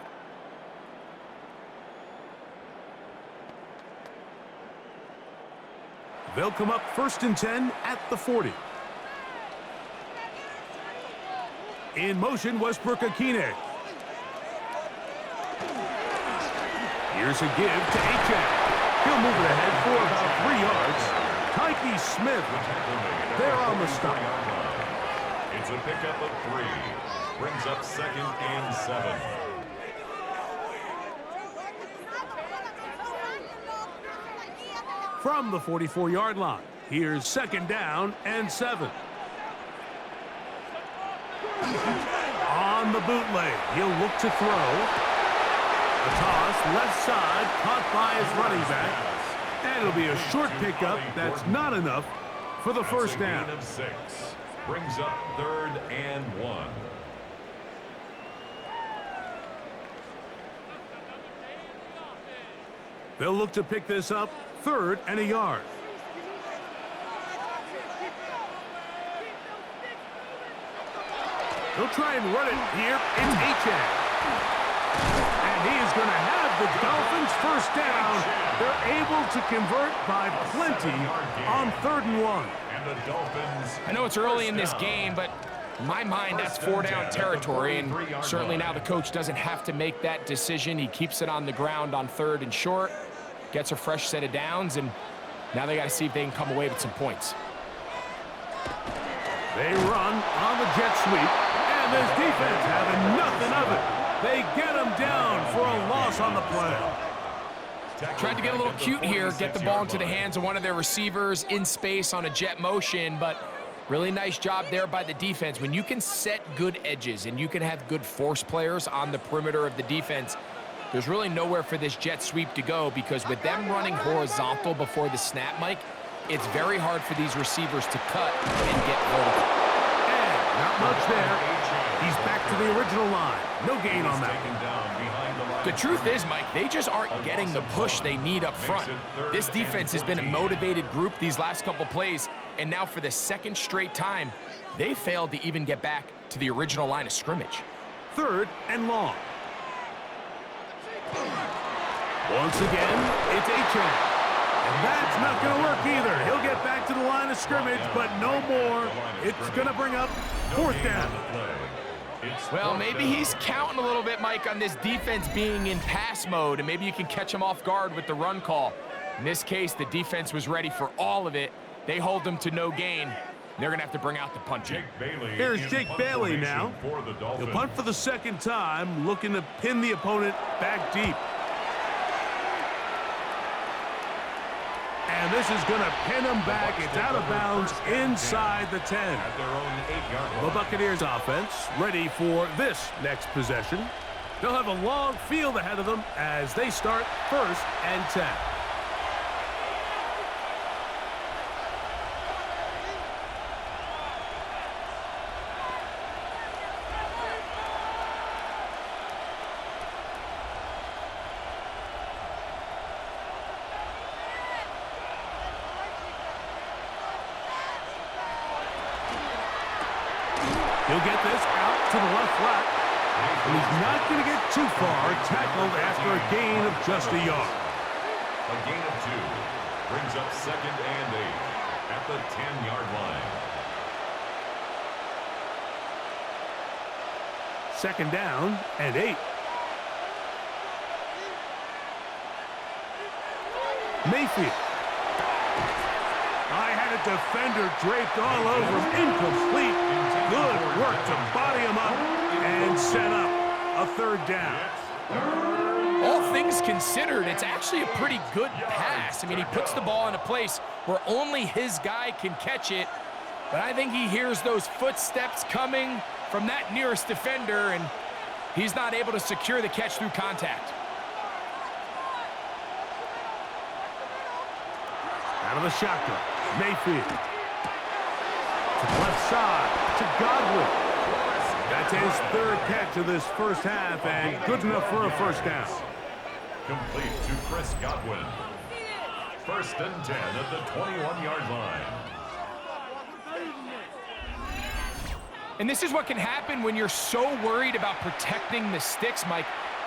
They'll come up first and 10 at the 40. In motion, Westbrook-Ikhine. Here's a give to Achane. He'll move it ahead for about 3 yards. Tyke Smith. They're on the stop. It's a pickup of 3. Brings up 2nd and 7. From the 44-yard line, here's 2nd down and 7. On the bootleg, he'll look to throw. A toss, left side, caught by his running back. And it'll be a short pickup. That's not enough for the first down. Of 6. Brings up 3rd and 1. They'll look to pick this up, 3rd and a yard. He'll try and run it here. It's Achane. And he is going to have the Dolphins first down. They're able to convert by plenty on 3rd and 1. And the Dolphins. I know it's early in this game, but in my mind, that's 4-down territory, and certainly now the coach doesn't have to make that decision. He keeps it on the ground on 3rd and short, gets a fresh set of downs, and now they got to see if they can come away with some points. They run on the jet sweep, and this defense having nothing of it. They get him down for a loss on the play. Tried to get a little cute here, get the ball into the hands of one of their receivers in space on a jet motion, but really nice job there by the defense. When you can set good edges and you can have good force players on the perimeter of the defense, there's really nowhere for this jet sweep to go, because with them running horizontal before the snap, Mike, it's very hard for these receivers to cut and get vertical. And not much there. He's back to the original line. No gain on that. The truth is, Mike, they just aren't getting the push they need up front. This defense has been a motivated group these last couple plays, and now for the 2nd straight time, they failed to even get back to the original line of scrimmage. 3rd and long. Once again, it's Achane. And that's not going to work either. He'll get back to the line of scrimmage, but no more. It's going to bring up 4th down. Well, maybe he's counting a little bit, Mike, on this defense being in pass mode, and maybe you can catch him off guard with the run call. In this case, the defense was ready for all of it. They hold them to no gain. They're going to have to bring out the punting. Here's Jake Bailey now. He'll punt for the 2nd time, looking to pin the opponent back deep. And this is going to pin him back. It's out of bounds inside the 10. The Buccaneers offense ready for this next possession. They'll have a long field ahead of them as they start 1st and 10. He'll get this out to the left flat. And he's not going to get too far, tackled after a gain of just a yard. A gain of 2 brings up 2nd and 8 at the 10-yard line. 2nd down and 8. Mayfield. I had a defender draped all over him. Incomplete. Good work to body him up and set up a 3rd down. All things considered, it's actually a pretty good pass. I mean, he puts the ball in a place where only his guy can catch it, but I think he hears those footsteps coming from that nearest defender, and he's not able to secure the catch through contact. Out of the shotgun, Mayfield. To the left side, to Godwin. That's his 3rd catch of this first half, and good enough for a first down. Complete to Chris Godwin. 1st and 10 at the 21-yard line. And this is what can happen when you're so worried about protecting the sticks, Mike.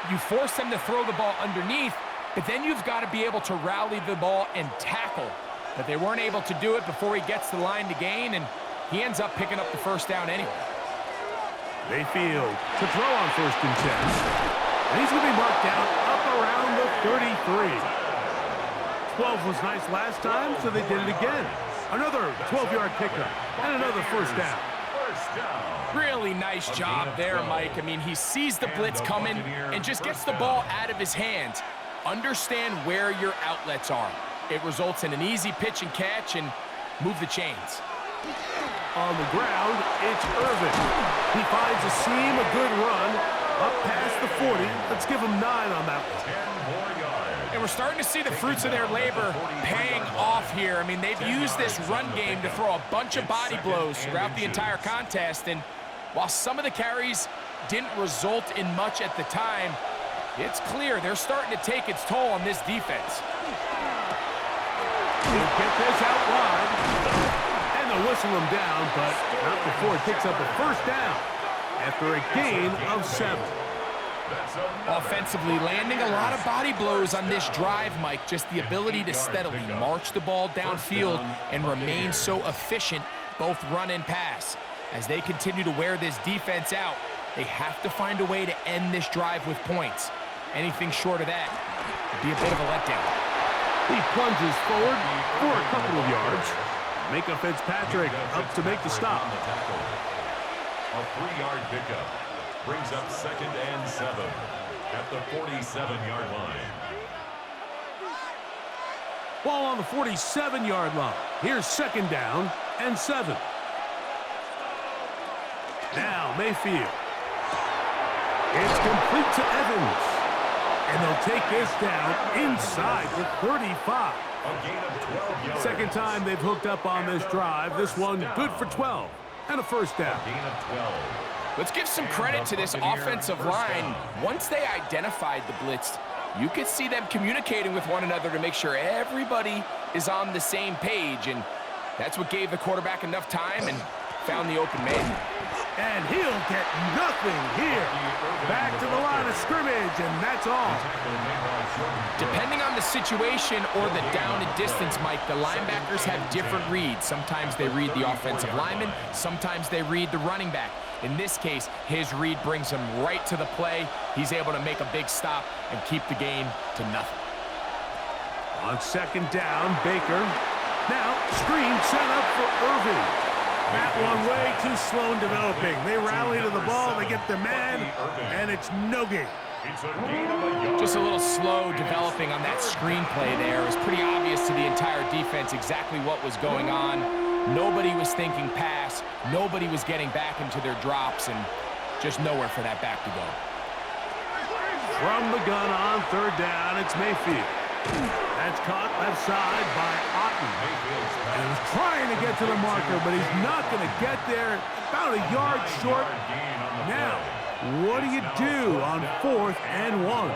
You force them to throw the ball underneath, but then you've got to be able to rally the ball and tackle. But they weren't able to do it before he gets the line to gain, and he ends up picking up the first down anyway. Mayfield to throw on 1st and 10. And he's going to be marked down up around the 33. 12 was nice last time, so they did it again. Another 12-yard pickup and another first down. Really nice job there, Mike. I mean, he sees the blitz coming and just gets the ball out of his hands. Understand where your outlets are. It results in an easy pitch and catch and move the chains. On the ground, it's Irvin. He finds a seam, a good run, up past the 40. Let's give him 9 on that one. 10 more yards. And we're starting to see the fruits of their labor paying off here. I mean, they've used this run game to throw a bunch of body blows throughout the entire contest. And while some of the carries didn't result in much at the time, it's clear they're starting to take its toll on this defense. He'll get this out wide. And they'll whistle him down, but not before it picks up a first down after a gain of 7. Offensively, landing a lot of body blows on this drive, Mike. Just the ability to steadily march the ball downfield and remain so efficient, both run and pass. As they continue to wear this defense out, they have to find a way to end this drive with points. Anything short of that would be a bit of a letdown. He plunges forward for a couple of yards. Micah Fitzpatrick up to make the stop. A 3-yard pickup brings up 2nd and 7 at the 47-yard line. Ball on the 47-yard line. Here's 2nd down and 7. Now Mayfield. It's complete to Evans. And they'll take this down inside the 35. A gain of 12 yards. Second time they've hooked up on this drive. This one good for 12 and a first down. Gain of 12. Let's give some credit to this offensive line. Once they identified the blitz, you could see them communicating with one another to make sure everybody is on the same page. And that's what gave the quarterback enough time and found the open man. And he'll get nothing here. Back to the line of scrimmage, and that's all. Depending on the situation or the down and distance, Mike, the linebackers have different reads. Sometimes they read the offensive lineman, sometimes they read the running back. In this case, his read brings him right to the play. He's able to make a big stop and keep the game to nothing. On 2nd down, Baker. Now, screen set up for Irvin. That one way too slow in developing. They rally to the ball, they get the man, and it's no gain. Just a little slow developing on that screenplay there. It was pretty obvious to the entire defense exactly what was going on. Nobody was thinking pass. Nobody was getting back into their drops, and just nowhere for that back to go. From the gun on 3rd down, it's Mayfield. That's caught left side by Otten. And he's trying to get to the marker, but he's not going to get there. About a yard short. Now, what do you do on 4th and 1?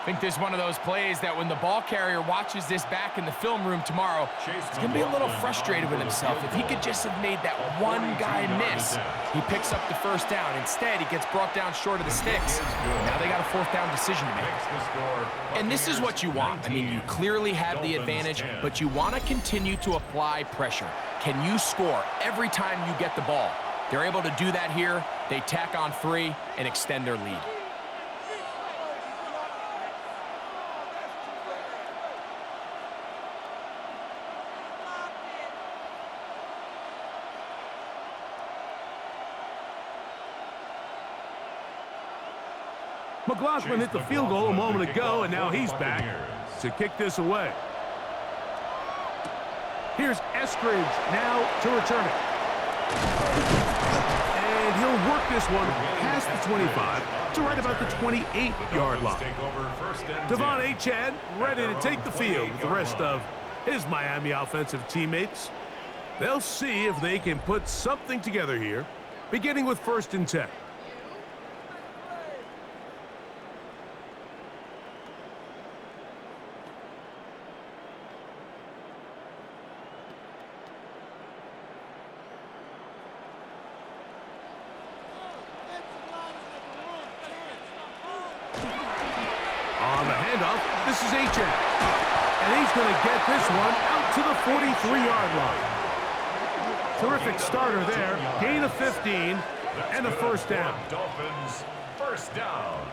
I think this is one of those plays that when the ball carrier watches this back in the film room tomorrow, he's going to be a little frustrated with himself. If he could just have made that one guy miss, he picks up the first down. Instead, he gets brought down short of the sticks. Now they got a 4th down decision to make. And this is what you want. I mean, you clearly have the advantage, but you want to continue to apply pressure. Can you score every time you get the ball? They're able to do that here. They tack on 3 and extend their lead. McLaughlin hit the field goal a moment ago, and now he's back to kick this away. Here's Eskridge now to return it. And he'll work this one past the 25 to right about the 28-yard line. Devon Achane ready to take the field with the rest of his Miami offensive teammates. They'll see if they can put something together here, beginning with 1st and 10. On the handoff, this is Achane. And he's going to get this one out to the 43-yard line. Terrific starter there. Gain of 15 and a first down. Dolphins, first down.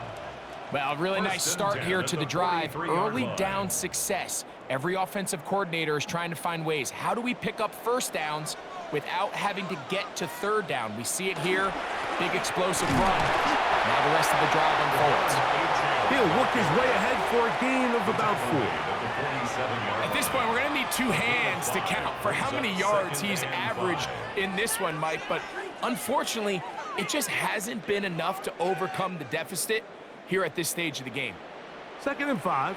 Well, really nice start here to the drive. Early line. down success. Every offensive coordinator is trying to find ways. How do we pick up first downs without having to get to third down? We see it here. Big explosive run. Now the rest of the drive unfolds. He'll work his way ahead for a gain of about 4. At this point, we're going to need 2 hands to count for how many yards he's averaged in this one, Mike. But unfortunately, it just hasn't been enough to overcome the deficit here at this stage of the game. 2nd and 5.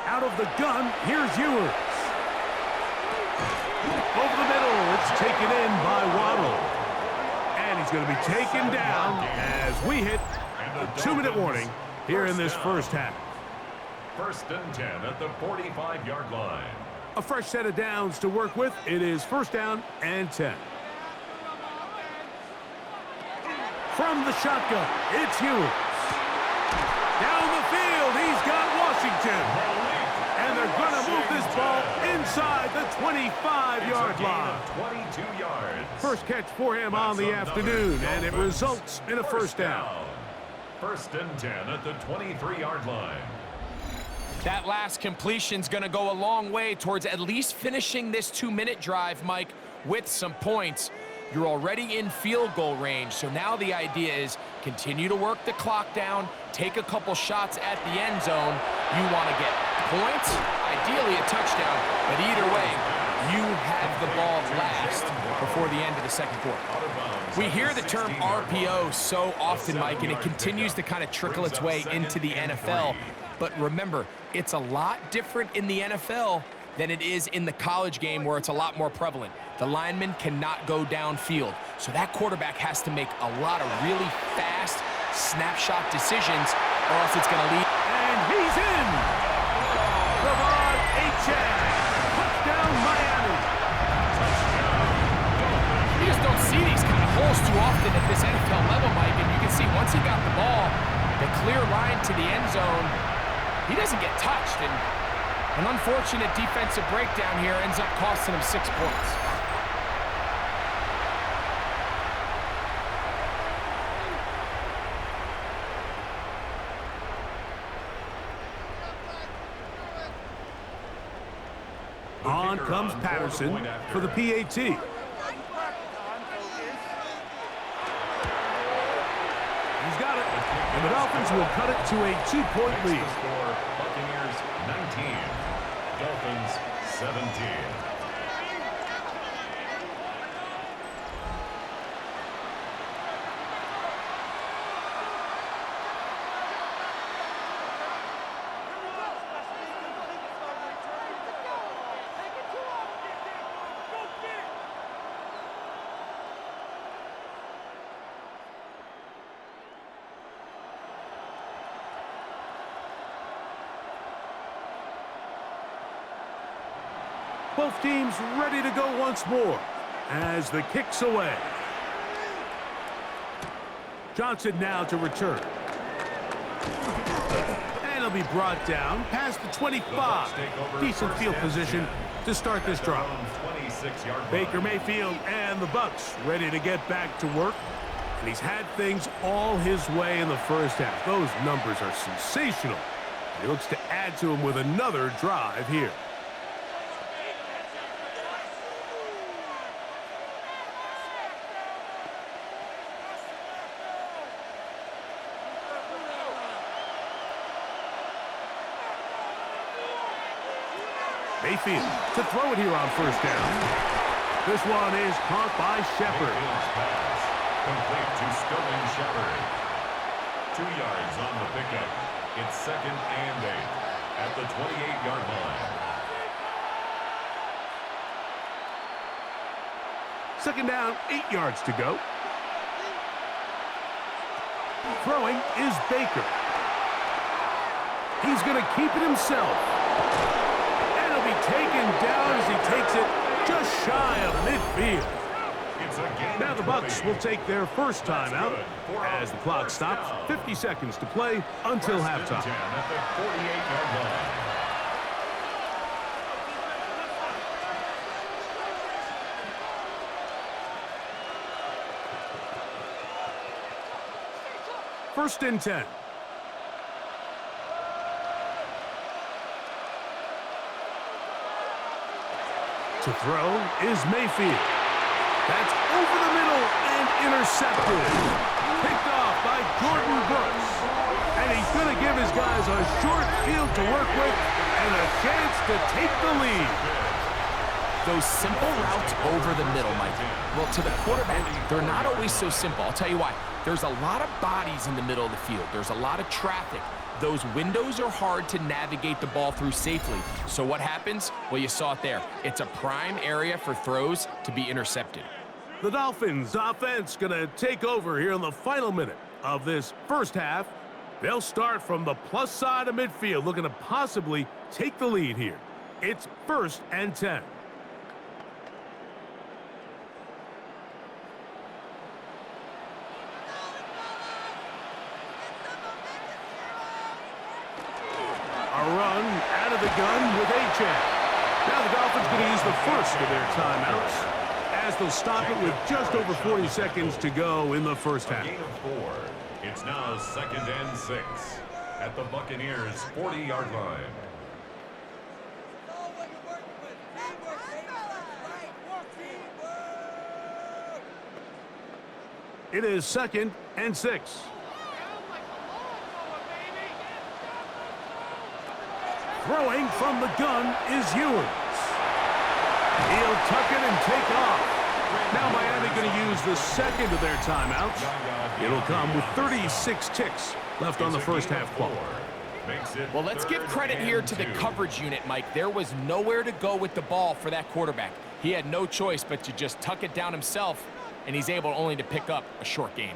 Out of the gun, here's Ewers. Over the middle, it's taken in by Waddle. And he's going to be taken down as we hit the 2-minute warning here in this first half. 1st and 10 at the 45-yard line. A fresh set of downs to work with. It is 1st down and 10. From the shotgun, it's Ewers. Down the field, he's got Washington. And they're going to move this ball inside the 25-yard line. 22 yards. First catch for him on the afternoon, and it results in a 1st down. 1st and 10 at the 23-yard line. That last completion's going to go a long way towards at least finishing this 2-minute drive, Mike, with some points. You're already in field goal range, so now the idea is continue to work the clock down, take a couple shots at the end zone. You want to get points, ideally a touchdown, but either way, you have the ball last before the end of the 2nd quarter. We hear the term RPO so often, Mike, and it continues to kind of trickle its way into the NFL. But remember, it's a lot different in the NFL than it is in the college game where it's a lot more prevalent. The lineman cannot go downfield, so that quarterback has to make a lot of really fast snapshot decisions or else it's going to lead. And he's in! Ravon Achane. Touchdown, Miami. You just don't see these kind of holes too often at this NFL level, Mike, and you can see once he got the ball, the clear line to the end zone, he doesn't get touched, and an unfortunate defensive breakdown here ends up costing him 6 points. On comes Patterson for the PAT. He's got it. And the Dolphins will cut it to a 2-point lead. Buccaneers 19, Dolphins 17. Both teams ready to go once more as the kick's away. Johnson now to return. And he'll be brought down past the 25. Decent field position to start this drive. Baker Mayfield and the Bucs ready to get back to work. And he's had things all his way in the first half. Those numbers are sensational. He looks to add to them with another drive here. Mayfield to throw it here on 1st down. This one is caught by Shepard. Pass complete to Sterling Shepard. 2 yards on the pickup. It's 2nd and 8 at the 28-yard line. 2nd down, 8 yards to go. Throwing is Baker. He's going to keep it himself. Be taken down as he takes it just shy of midfield. Now the Bucs will take their first time out as the clock stops. 50 seconds to play until halftime. At the 48-yard line. 1st and 10. To throw is Mayfield. That's over the middle and intercepted. Picked off by Jordan Brooks. And he's going to give his guys a short field to work with and a chance to take the lead. Those simple routes over the middle, Mike. Well, to the quarterback, they're not always so simple. I'll tell you why. There's a lot of bodies in the middle of the field. There's a lot of traffic. Those windows are hard to navigate the ball through safely. So what happens? Well, you saw it there. It's a prime area for throws to be intercepted. The Dolphins offense going to take over here in the final minute of this first half. They'll start from the plus side of midfield, looking to possibly take the lead here. It's 1st and 10. A run out of the gun with Achane. Now the Dolphins going to use the first of their timeouts as they'll stop it with just over 40 seconds to go in the first half. Gain of 4. It's now 2nd and 6 at the Buccaneers' 40-yard line. It is 2nd and 6. Throwing from the gun is Ewers. He'll tuck it and take off. Now Miami going to use the second of their timeouts. It'll come with 36 ticks left on the first half clock. Well, let's give credit here to the coverage unit, Mike. There was nowhere to go with the ball for that quarterback. He had no choice but to just tuck it down himself, and he's able only to pick up a short gain.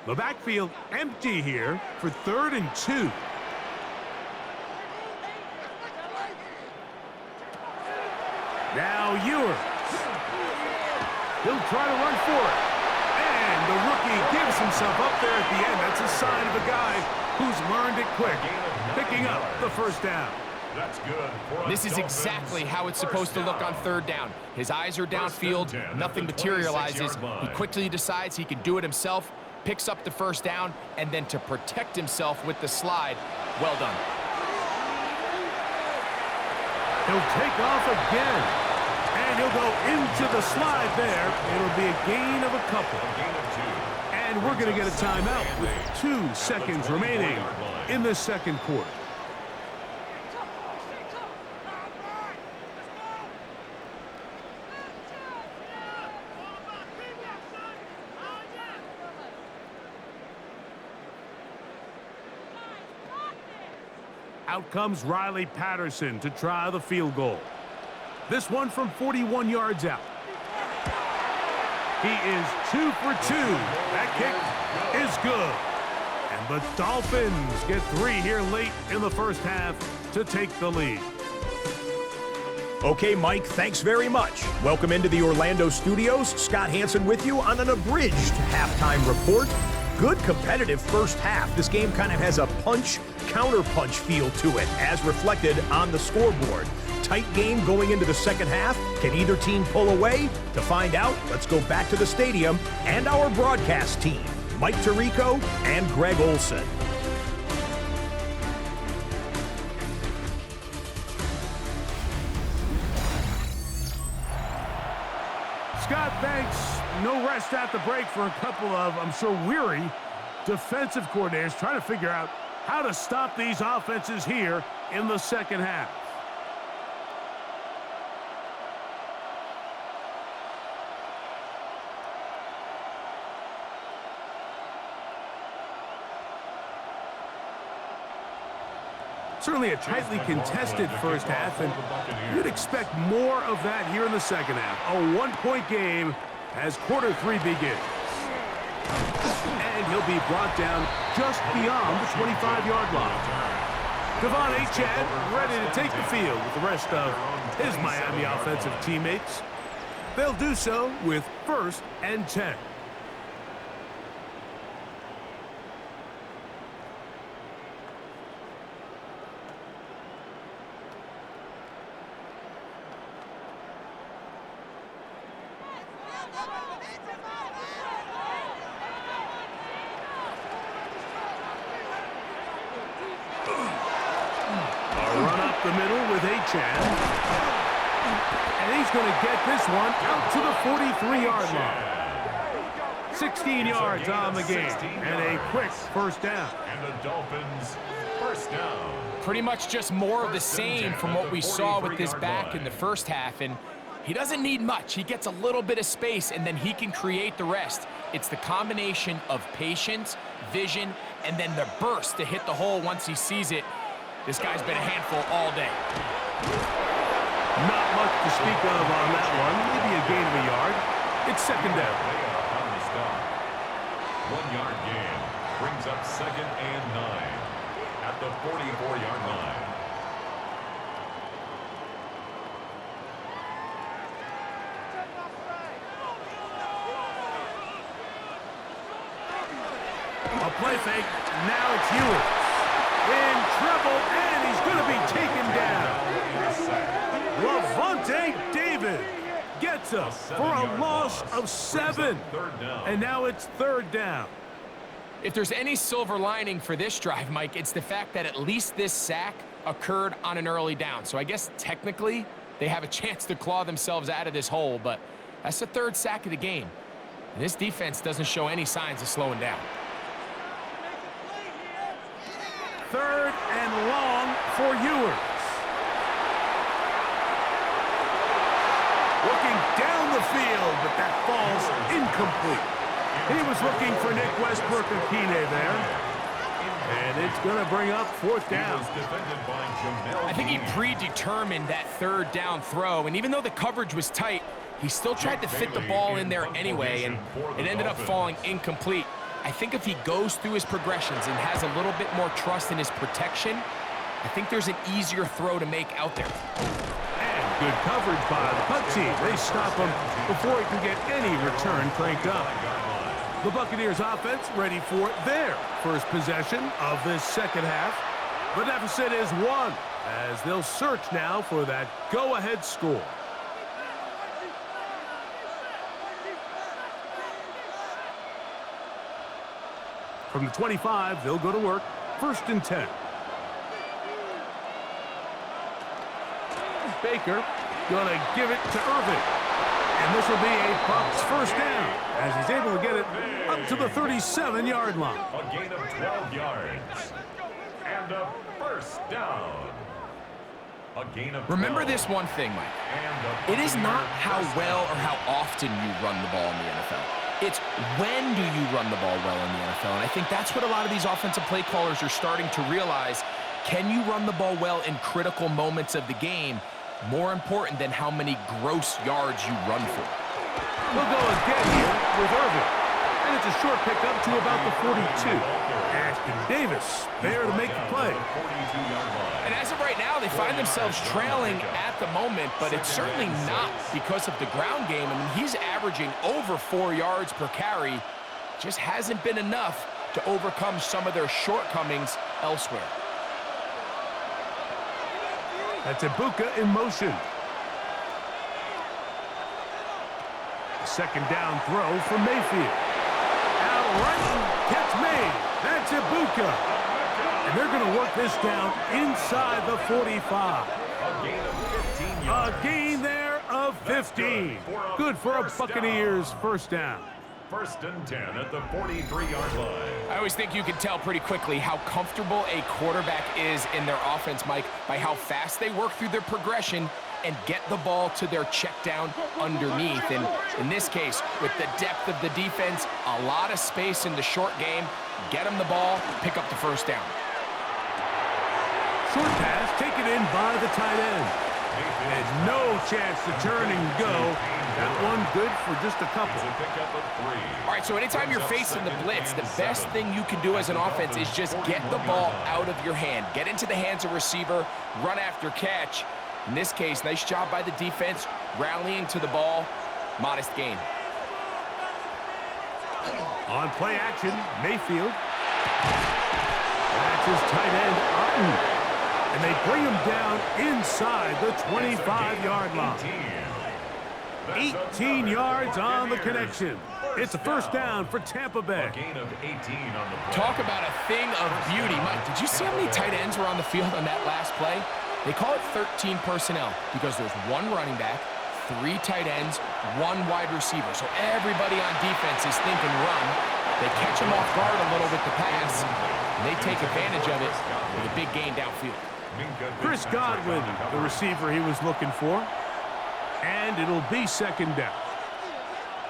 The backfield empty here for 3rd and 2. Now Ewers. He'll try to run for it. And the rookie gives himself up there at the end. That's a sign of a guy who's learned it quick, picking up the first down. That's good. This is exactly how it's supposed to look on 3rd down. His eyes are downfield, nothing materializes. He quickly decides he can do it himself, picks up the first down, and then to protect himself with the slide, well done. He'll take off again, and he'll go into the slide there. It'll be a gain of a couple. And we're going to get a timeout with 2 seconds remaining in the second quarter. Out comes Riley Patterson to try the field goal. This one from 41 yards out. He is 2 for 2. That kick is good. And the Dolphins get 3 here late in the first half to take the lead. Okay, Mike, thanks very much. Welcome into the Orlando studios. Scott Hansen with you on an abridged halftime report. Good competitive first half. This game kind of has a punch-counter-punch feel to it, as reflected on the scoreboard. Tight game going into the second half. Can either team pull away? To find out, let's go back to the stadium and our broadcast team, Mike Tirico and Greg Olson. Scott, thanks. No rest at the break for a couple of, I'm sure, weary defensive coordinators trying to figure out how to stop these offenses here in the second half. Certainly a tightly contested first half, and you'd expect more of that here in the second half. A one-point game as quarter 3 begins. And he'll be brought down just beyond the 25-yard line. Devon Achane ready to take the field with the rest of his Miami offensive teammates. They'll do so with 1st and 10. up the middle with Achan. And he's going to get this one out to the 43-yard line. 16 yards on the game, and a quick first down. And the Dolphins, first down. Pretty much just more of the same from what we saw with this back in the first half, and he doesn't need much. He gets a little bit of space, and then he can create the rest. It's the combination of patience, vision, and then the burst to hit the hole once he sees it. This guy's been a handful all day. Not much to speak of on that one. Maybe a gain of a yard. It's second down. 1 yard gain brings up 2nd and 9 at the 44-yard line. A play fake. Now it's Ewers. In trouble, and he's going to be taken down. Levante David gets us for a loss of 7. And now it's third down. If there's any silver lining for this drive, Mike, it's the fact that at least this sack occurred on an early down. So I guess technically they have a chance to claw themselves out of this hole, but that's the 3rd sack of the game. And this defense doesn't show any signs of slowing down. 3rd and long for Ewers. Looking down the field, but that falls incomplete. He was looking for Nick Westbrook-Akine there. And it's going to bring up 4th down. I think he predetermined that 3rd down throw, and even though the coverage was tight, he still tried to fit the ball in there anyway, and it ended up falling incomplete. I think if he goes through his progressions and has a little bit more trust in his protection, I think there's an easier throw to make out there. And good coverage by the punt team. They stop him before he can get any return cranked up. The Buccaneers offense ready for their first possession of this second half. The deficit is 1 as they'll search now for that go-ahead score. From the 25, they'll go to work. 1st and 10. Baker gonna give it to Irving. And this will be a Bucs first down as he's able to get it up to the 37-yard line. A gain of 12 yards. And a first down. A gain of 12. Remember this one thing, Mike. It is not how well or how often you run the ball in the NFL. It's when do you run the ball well in the NFL. And I think that's what a lot of these offensive play callers are starting to realize. Can you run the ball well in critical moments of the game? More important than how many gross yards you run for. We'll go again here with Irving. And it's a short pickup to about the 42. Ashton Davis there to make the play. And as of right now, they find themselves trailing at the moment, but it's certainly not because of the ground game. I mean, he's averaging over 4 yards per carry. Just hasn't been enough to overcome some of their shortcomings elsewhere. That's Ibuka in motion. Second down throw for Mayfield. Out right, catch made. That's Ibuka. And they're going to work this down inside the 45. A gain there of 15. Good for a Buccaneers first down. 1st and 10 at the 43-yard line. I always think you can tell pretty quickly how comfortable a quarterback is in their offense, Mike, by how fast they work through their progression and get the ball to their check down underneath. And in this case, with the depth of the defense, a lot of space in the short game, get them the ball, pick up the first down. Short pass taken in by the tight end. And no chance to turn and go. That one good for just a couple. All right, so anytime you're facing the blitz, the best thing you can do as an offense is just get the ball out of your hand. Get into the hands of receiver, run after catch. In this case, nice job by the defense, rallying to the ball. Modest gain. On play action, Mayfield. That's his tight end, Otten. And they bring him down inside the 25-yard line. 18 yards on the connection. It's a first down for Tampa Bay. Talk about a thing of beauty. Mike, did you see how many tight ends were on the field on that last play? They call it 13 personnel because there's one running back, 3 tight ends, 1 wide receiver. So everybody on defense is thinking run. They catch him off guard a little with the pass, and they take advantage of it with a big gain downfield. Chris Godwin, the receiver he was looking for. And it'll be second down.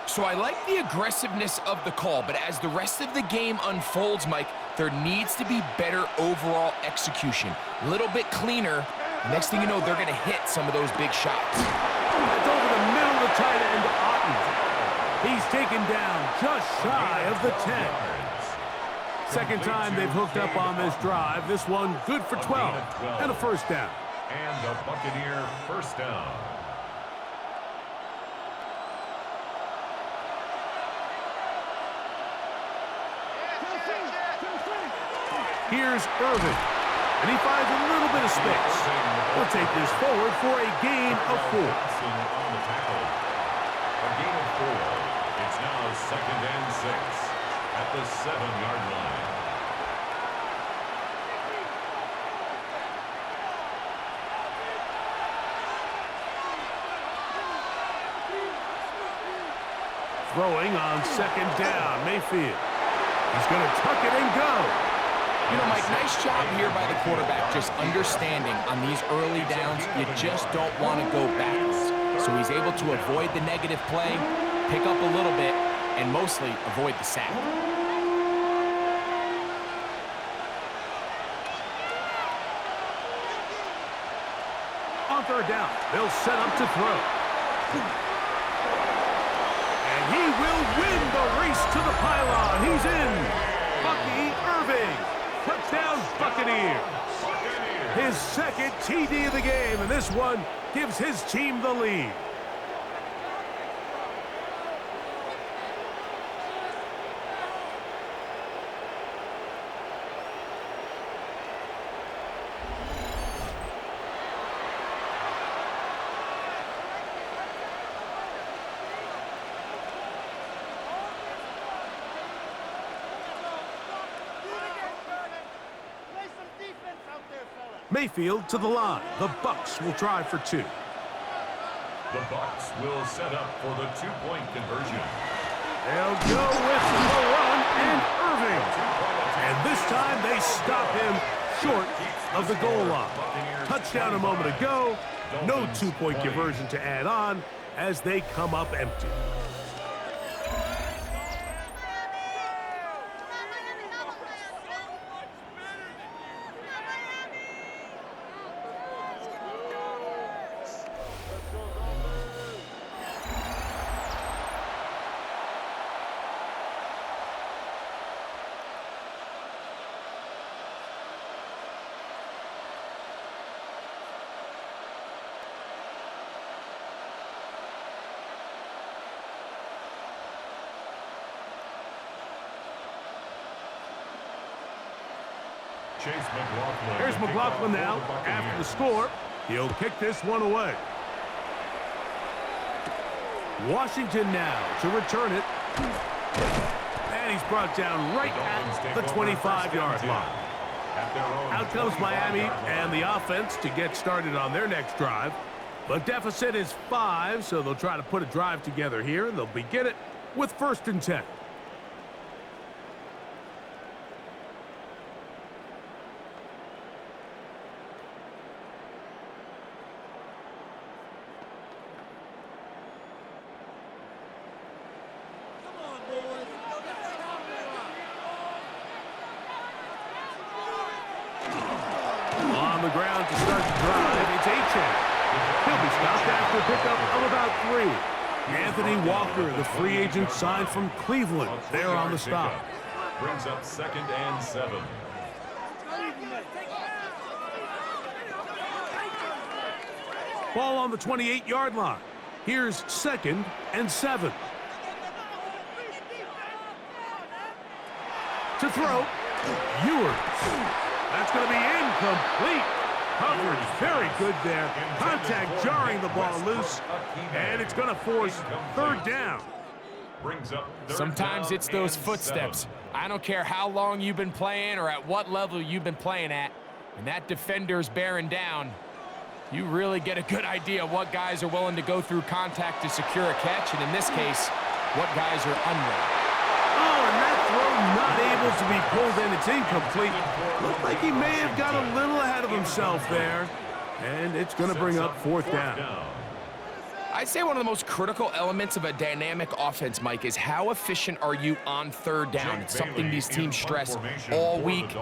So I like the aggressiveness of the call, but as the rest of the game unfolds, Mike, there needs to be better overall execution. A little bit cleaner. Next thing you know, they're going to hit some of those big shots. It's over the middle of the tight end, Otten. He's taken down just shy of the 10. Second time they've hooked up on this drive. This one good for 12 and a first down. And a Buccaneer first down. Here's Irvin, and he finds a little bit of space. He'll take this forward for a gain of 4. A gain of 4. It's now second and 6 at the 7-yard line. Throwing on second down, Mayfield. He's going to tuck it and go. You know, Mike, nice job here by the quarterback, just understanding on these early downs, you just don't want to go backwards. So he's able to avoid the negative play, pick up a little bit, and mostly avoid the sack. On third down, they'll set up to throw. And he will win the race to the pylon. He's in. Bucky Irving. Touchdown, Buccaneers. His second TD of the game, and this one gives his team the lead. Mayfield to the line. The Bucs will try for 2. The Bucs will set up for the 2-point conversion. They'll go with the run and Irving. And this time they stop him short of the goal line. Touchdown a moment ago. No 2-point conversion to add on as they come up empty. Here's McLaughlin now after the score. He'll kick this one away. Washington now to return it. And he's brought down right at the 25-yard line. Out comes Miami and the offense to get started on their next drive. The deficit is 5, so they'll try to put a drive together here, and they'll begin it with 1st and 10. On the ground to start the drive, it's Achane. He'll be stopped after a pickup of about 3. Anthony Walker, the free agent signed from Cleveland, there on the stop. Brings up 2nd and 7. Ball on the 28-yard line. Here's 2nd and 7. To throw, Ewers. That's going to be incomplete. Coverage very good there. Contact jarring the ball loose. And it's going to force 3rd down. Sometimes it's those footsteps. I don't care how long you've been playing or at what level you've been playing at. And that defender's bearing down. You really get a good idea of what guys are willing to go through contact to secure a catch, and in this case, what guys are unwilling. Oh, and that throw not able to be pulled in. It's incomplete. Looked like he may have got a little ahead of himself there. And it's going to bring up fourth down. I'd say one of the most critical elements of a dynamic offense, Mike, is how efficient are you on third down? It's something these teams stress all week.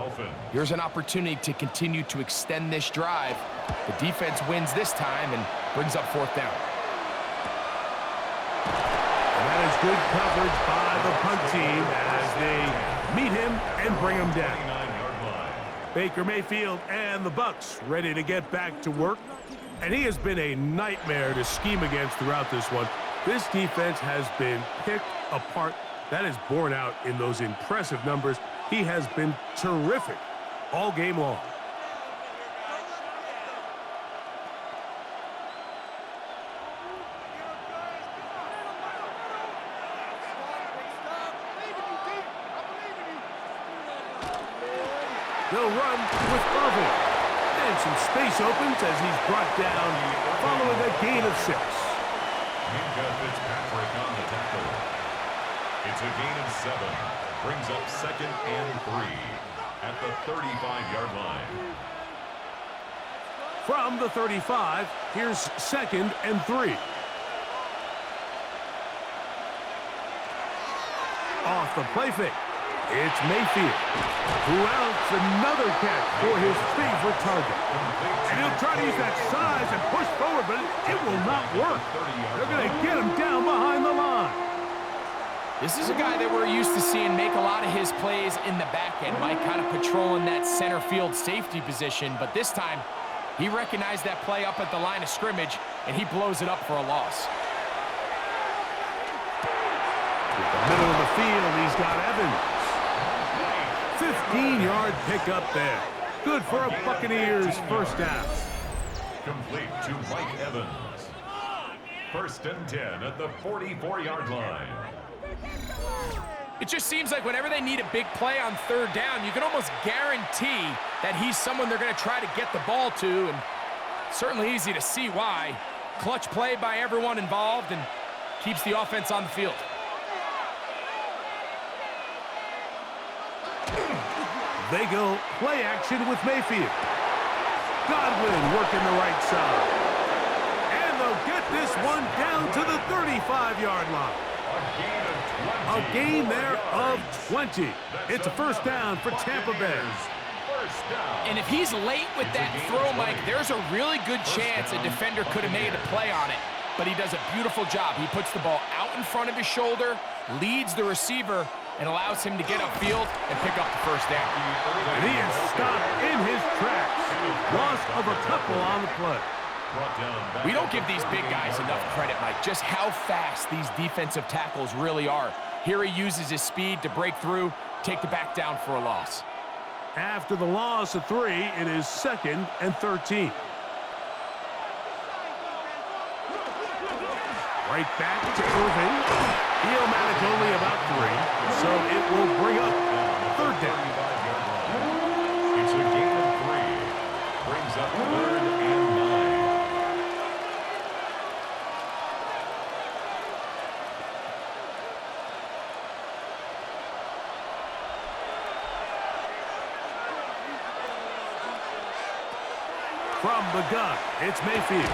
Here's an opportunity to continue to extend this drive. The defense wins this time and brings up fourth down. And that is good coverage by the punt team as they meet him and bring him down. Baker Mayfield and the Bucs ready to get back to work. And he has been a nightmare to scheme against throughout this one. This defense has been picked apart. That is borne out in those impressive numbers. He has been terrific all game long. They'll run with Irving. And some space opens as he's brought down following a gain of 6. Minka Fitzpatrick on the tackle. It's a gain of 7. Brings up 2nd and 3 at the 35-yard line. From the 35, here's 2nd and 3. Off the play fake. It's Mayfield, who else another catch for his favorite target. And he'll try to use that size and push forward, but it will not work. They're going to get him down behind the line. This is a guy that we're used to seeing make a lot of his plays in the back end, Mike, kind of patrolling that center field safety position. But this time, he recognized that play up at the line of scrimmage, and he blows it up for a loss. The middle of the field, he's got Evans. 15-yard pickup there. Good for a Buccaneers first down. Complete to Mike Evans. 1st and 10 at the 44-yard line. It just seems like whenever they need a big play on third down, you can almost guarantee that he's someone they're going to try to get the ball to, and certainly easy to see why. Clutch play by everyone involved and keeps the offense on the field. They go play action with Mayfield. Godwin working the right side. And they'll get this one down to the 35-yard line. A gain there of 20. It's a first down for Tampa Bay. And if he's late with that throw, Mike, there's a really good chance a defender could have made a play on it. But he does a beautiful job. He puts the ball out in front of his shoulder, leads the receiver, and allows him to get upfield and pick up the first down. And he is stopped in his tracks. Loss of a couple on the play. We don't give these big guys enough credit, Mike, just how fast these defensive tackles really are. Here he uses his speed to break through, take the back down for a loss. After the loss of 3, it is 2nd and 13. Right back to Irving. He'll manage only about 3, so it will bring up third down. It's a gain of 3. Brings up 3rd and 9. From the gun, it's Mayfield.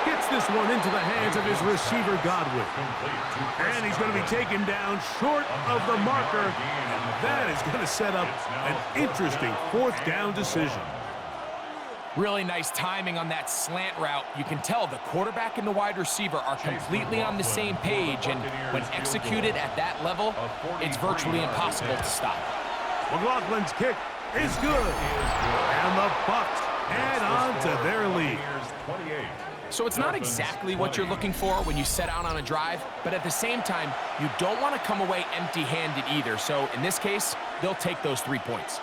Gets this one into the hands of his receiver, Godwin. And he's going to be taken down short of the marker. And that is going to set up an interesting fourth down decision. Really nice timing on that slant route. You can tell the quarterback and the wide receiver are completely on the same page. And when executed at that level, it's virtually impossible to stop. McLaughlin's kick is good. And the Bucs add on to their lead. So it's not exactly what you're looking for when you set out on a drive, but at the same time, you don't want to come away empty-handed either. So in this case, they'll take those 3 points.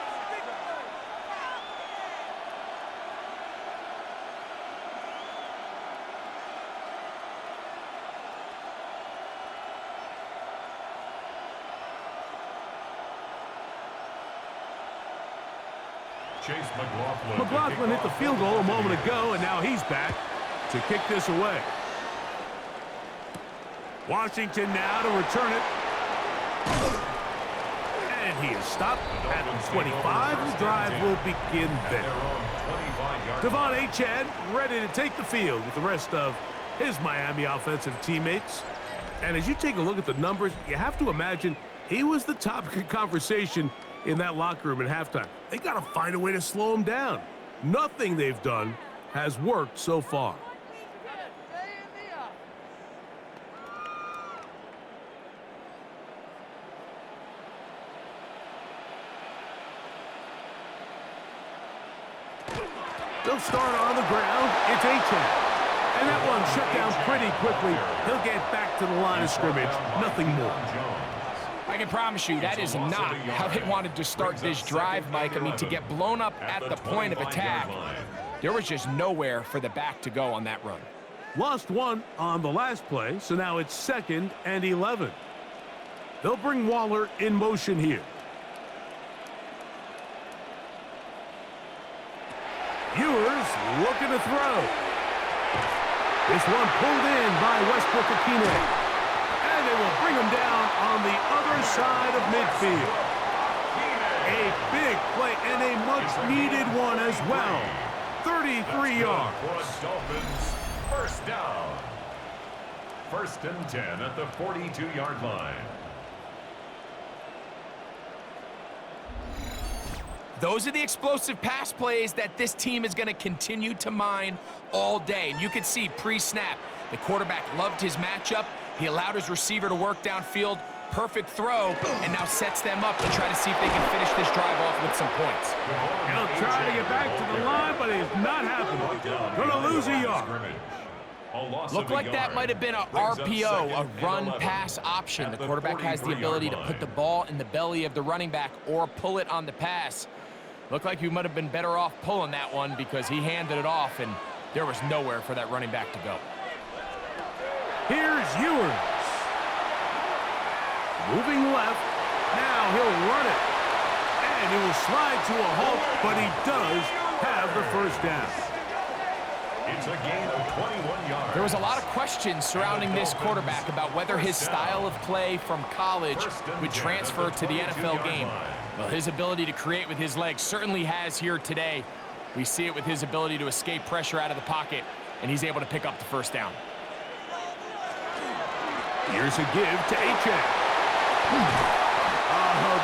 Chase McLaughlin. McLaughlin hit the field goal a moment ago, and now he's back to kick this away. Washington now to return it. And he is stopped at the 25. The drive will begin there. Devon Achane ready to take the field with the rest of his Miami offensive teammates. And as you take a look at the numbers, you have to imagine he was the topic of conversation in that locker room at halftime. They got to find a way to slow him down. Nothing they've done has worked so far. They'll start on the ground. It's Achane. And that one shut down pretty quickly. He'll get back to the line of scrimmage. Nothing more. I can promise you that is not how they wanted to start this drive, Mike. I mean, to get blown up at the point of attack, there was just nowhere for the back to go on that run. Lost one on the last play, so now it's 2nd and 11. They'll bring Waller in motion here. Ewers looking to throw. This one pulled in by Westbrook-Ikhine. And they will bring him down on the other side of midfield. A big play and a much-needed one as well. 33 yards. Dolphins, first down. 1st and 10 at the 42-yard line. Those are the explosive pass plays that this team is going to continue to mine all day. And you can see pre-snap, the quarterback loved his matchup. He allowed his receiver to work downfield. Perfect throw, and now sets them up to try to see if they can finish this drive off with some points. He'll try to get back to the line, but it's not happening. Going to lose a yard. Looked like that might have been a RPO, a run-pass option. The quarterback has the ability to put the ball in the belly of the running back or pull it on the pass. Looked like he might have been better off pulling that one because he handed it off, and there was nowhere for that running back to go. Here's Ewers. Moving left. Now he'll run it. And he will slide to a halt, but he does have the first down. It's a gain of 21 yards. There was a lot of questions surrounding this quarterback about whether his style of play from college would transfer to the NFL game. Well, his ability to create with his legs certainly has here today. We see it with his ability to escape pressure out of the pocket, and he's able to pick up the first down. Here's a give to Achane.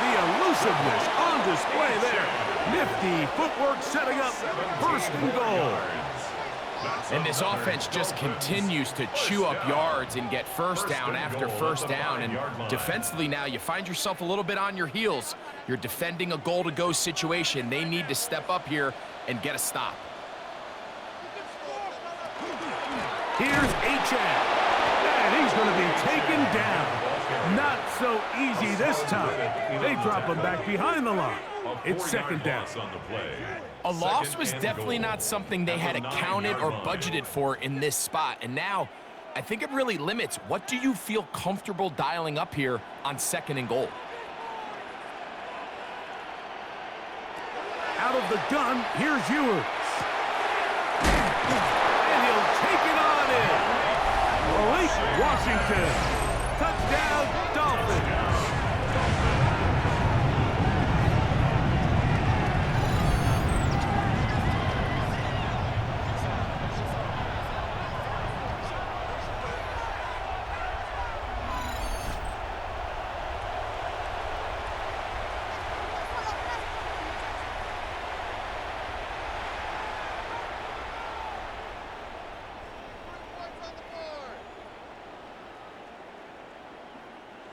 The elusiveness on display there. Nifty footwork setting up 1st and goal. And this offense just continues to chew up yards and get first down after first down. And defensively now, you find yourself a little bit on your heels. You're defending a goal-to-go situation. They need to step up here and get a stop. Here's Achane. And he's going to be taken down. Not so easy this time. They drop him back behind the line. It's 2nd down. A loss was definitely not something they had accounted or budgeted for in this spot. And now, I think it really limits what do you feel comfortable dialing up here on 2nd and goal. Out of the gun, here's Ewers. And he'll take it on in. Malik Washington. Touchdown, Dolphins.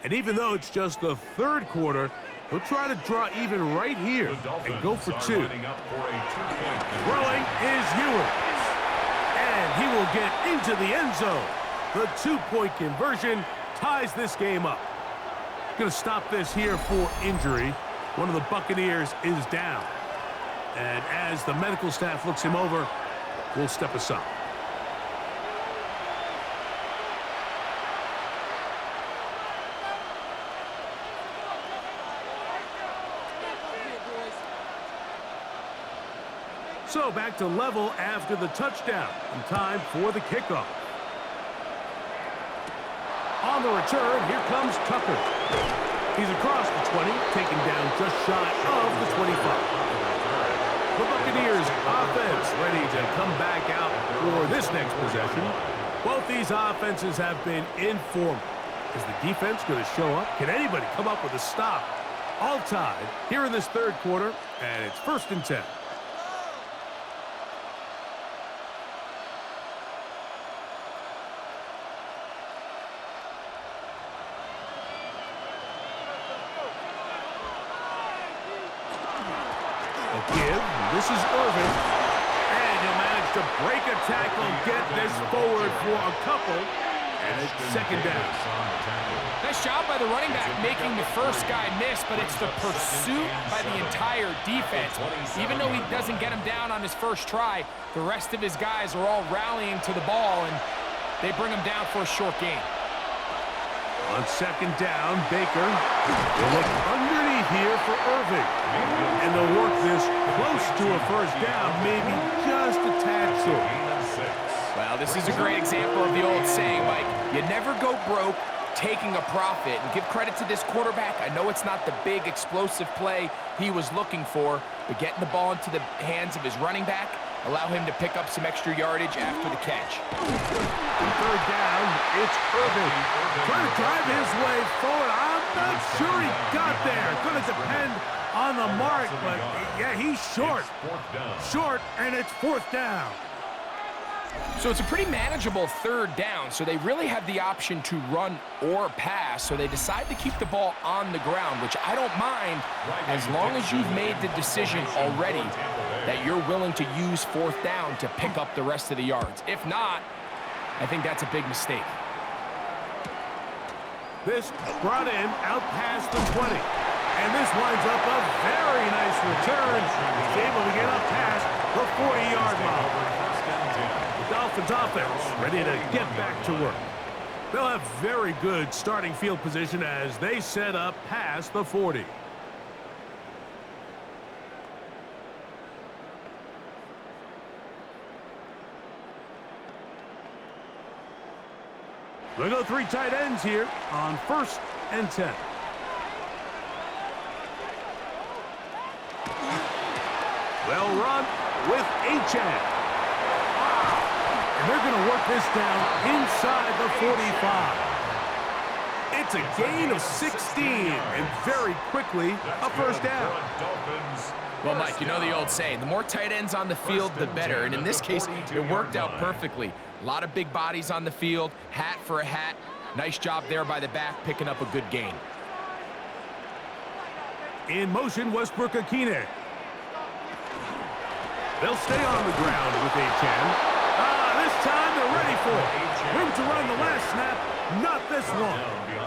And even though it's just the 3rd quarter, he'll try to draw even right here and go for 2. Throwing is Ewers. And he will get into the end zone. The 2-point conversion ties this game up. Going to stop this here for injury. One of the Buccaneers is down. And as the medical staff looks him over, we'll step aside. So back to level after the touchdown. And time for the kickoff. On the return, here comes Tucker. He's across the 20, taken down just shy of the 25. The Buccaneers offense ready to come back out for this next possession. Both these offenses have been informal. Is the defense going to show up? Can anybody come up with a stop? All tied here in this third quarter, and it's 1st and 10. This is Irvin, and he'll manage to break a tackle, get this forward for a couple, and it's 2nd down. Nice job by the running back making the first guy miss, but it's the pursuit by the entire defense. Even though he doesn't get him down on his first try, the rest of his guys are all rallying to the ball, and they bring him down for a short gain. On 2nd down, Baker will look underneath here for Irving. And they'll work this close to a 1st down, maybe just a tad short. Well, this is a great example of the old saying, Mike, you never go broke taking a profit. And give credit to this quarterback. I know it's not the big explosive play he was looking for, but getting the ball into the hands of his running back, allow him to pick up some extra yardage after the catch. 3rd down, it's Irving. Trying to drive his way forward. I'm not sure he got there. Going to depend on the mark, but yeah, he's short. Short, and it's 4th down. So it's a pretty manageable 3rd down, so they really have the option to run or pass, so they decide to keep the ball on the ground, which I don't mind as long as you've made the decision already that you're willing to use 4th down to pick up the rest of the yards. If not, I think that's a big mistake. This brought in out past the 20. And this winds up a very nice return. He's able to get up past the 40-yard line. The Dolphins offense ready to get back to work. They'll have very good starting field position as they set up past the 40. They'll go 3 tight ends here on 1st and 10. Well run with Achane. And they're going to work this down inside the 45. It's a gain of 16, and very quickly a 1st down. Well, Mike, you know the old saying, the more tight ends on the field, the better. And in this case, it worked out perfectly. A lot of big bodies on the field, hat for a hat. Nice job there by the back, picking up a good gain. In motion, Westbrook-Akine. They'll stay on the ground with Achane. This time they're ready for it. Room to run the last snap, not this one.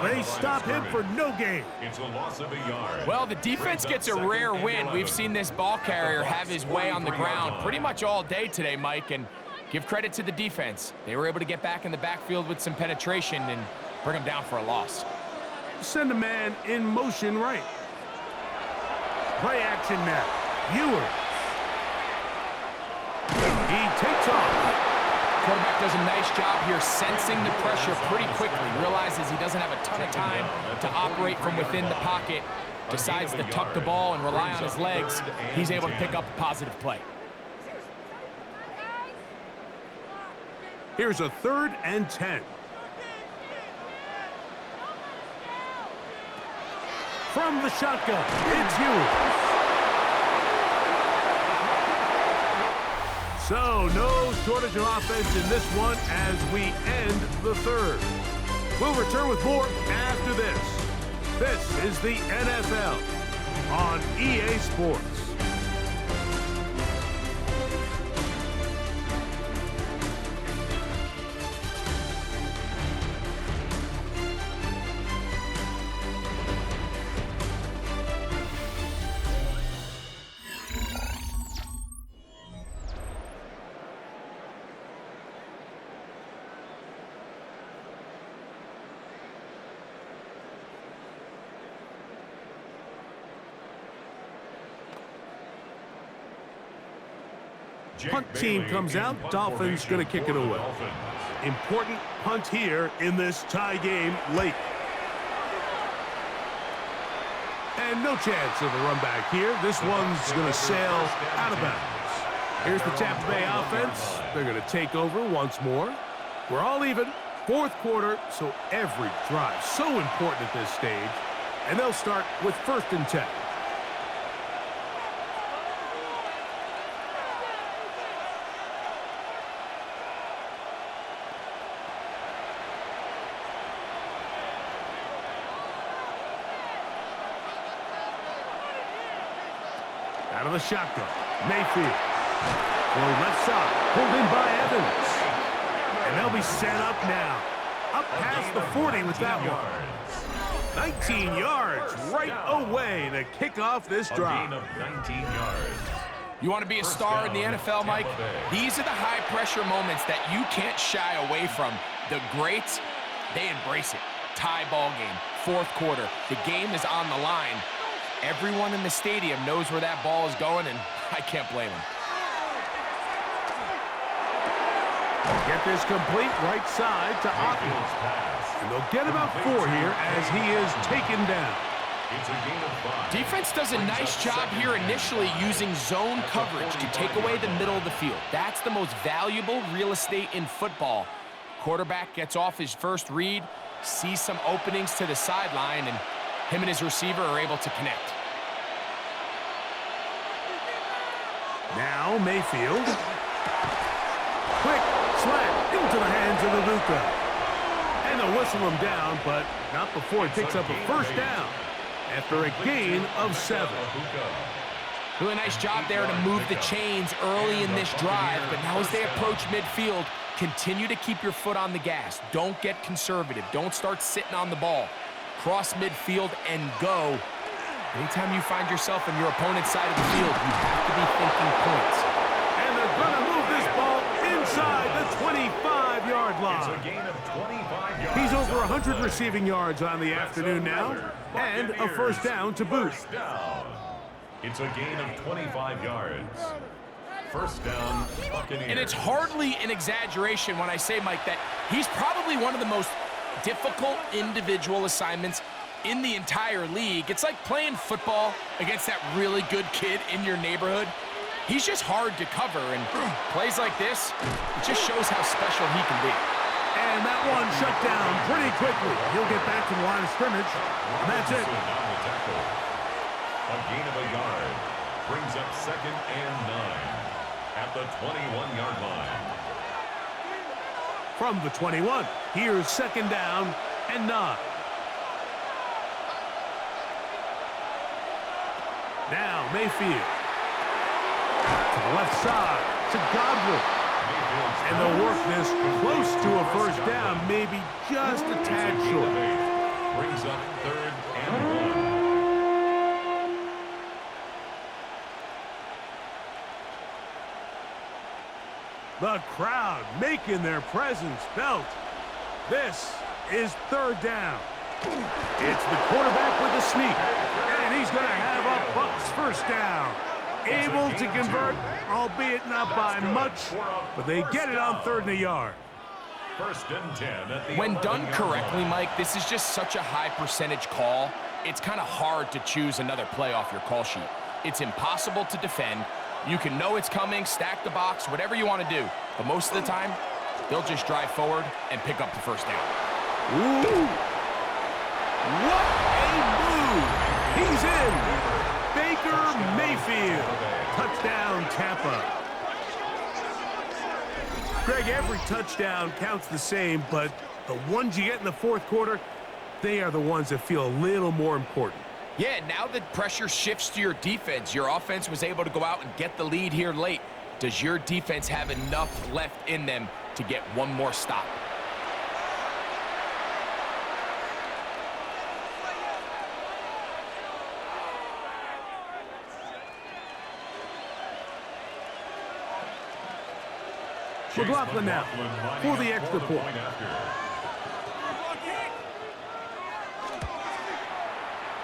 They stop him for no gain. It's a loss of a yard. Well, the defense gets a rare win. We've seen this ball carrier have his way on the ground pretty much all day today, Mike, and give credit to the defense. They were able to get back in the backfield with some penetration and bring him down for a loss. Send a man in motion right. Play action now. Ewers. He takes off. Quarterback does a nice job here sensing the pressure pretty quickly. Realizes he doesn't have a ton of time to operate from within the pocket. Decides to tuck the ball and rely on his legs. He's able to pick up a positive play. Here's a 3rd and 10. From the shotgun, it's Ewers. So, no shortage of offense in this one as we end the 3rd. We'll return with more after this. This is the NFL on EA Sports. punt team comes out. Dolphins going to kick it away. Important punt here in this tie game late. And no chance of a run back here. This one's going to sail out of bounds. Here's the Tampa Bay offense. They're going to take over once more. We're all even. Fourth quarter, so every drive so important at this stage. And they'll start with 1st and 10. Out of the shotgun, Mayfield. Well, left side, pulled in by Evans. And they'll be set up now. Up past the 40 with that one. 19 yards right away to kick off this drive. A gain of 19 yards. You want to be a star in the NFL, Mike? These are the high-pressure moments that you can't shy away from. The greats, they embrace it. Tie ball game, 4th quarter. The game is on the line. Everyone in the stadium knows where that ball is going, and I can't blame them. Get this complete right side to Otton. And they'll get about 4 here as he is taken down. It's a gain of 5. Defense does a nice job here initially using zone coverage to take away the middle of the field. That's the most valuable real estate in football. Quarterback gets off his first read, sees some openings to the sideline, and him and his receiver are able to connect. Now Mayfield. Quick slant into the hands of Ibuka. And they'll whistle him down, but not before he picks up a 1st down after a gain of 7. Doing a nice job there to move the chains early in this drive, but now as they approach midfield, continue to keep your foot on the gas. Don't get conservative. Don't start sitting on the ball. Cross midfield and go. Anytime you find yourself on your opponent's side of the field, you have to be thinking points. And they're going to move this ball inside the 25-yard line. It's a gain of 25 yards. He's over 100 receiving yards on the afternoon now, and a 1st down to boot. First down. It's a gain of 25 yards. 1st down, Buccaneers. And it's hardly an exaggeration when I say, Mike, that he's probably one of the most difficult individual assignments in the entire league. It's like playing football against that really good kid in your neighborhood. He's just hard to cover, and plays like this, it just shows how special he can be. And that one shut down pretty quickly. He'll get back to the line of scrimmage, and that's it. A gain of a yard brings up 2nd and 9 at the 21-yard line. From the 21, here's 2nd down and 9. Now Mayfield. To the left side, to Godwin. And they'll work this close to a 1st down, maybe just a tad short. Brings up 3rd and 1. The crowd making their presence felt. This is 3rd down. It's the quarterback with the sneak, and he's going to have a Bucs 1st down. Able to convert, albeit not by much, but they get it on 3rd and a yard. 1st and 10 at the When done correctly, Mike, this is just such a high percentage call. It's kind of hard to choose another play off your call sheet. It's impossible to defend. You can know it's coming, stack the box, whatever you want to do. But most of the time, they'll just drive forward and pick up the 1st down. Ooh! What a move! He's in! Baker Mayfield. Touchdown, Tampa. Greg, every touchdown counts the same, but the ones you get in the 4th quarter, they are the ones that feel a little more important. Yeah, now that pressure shifts to your defense, your offense was able to go out and get the lead here late. Does your defense have enough left in them to get one more stop? McLaughlin now for the extra point.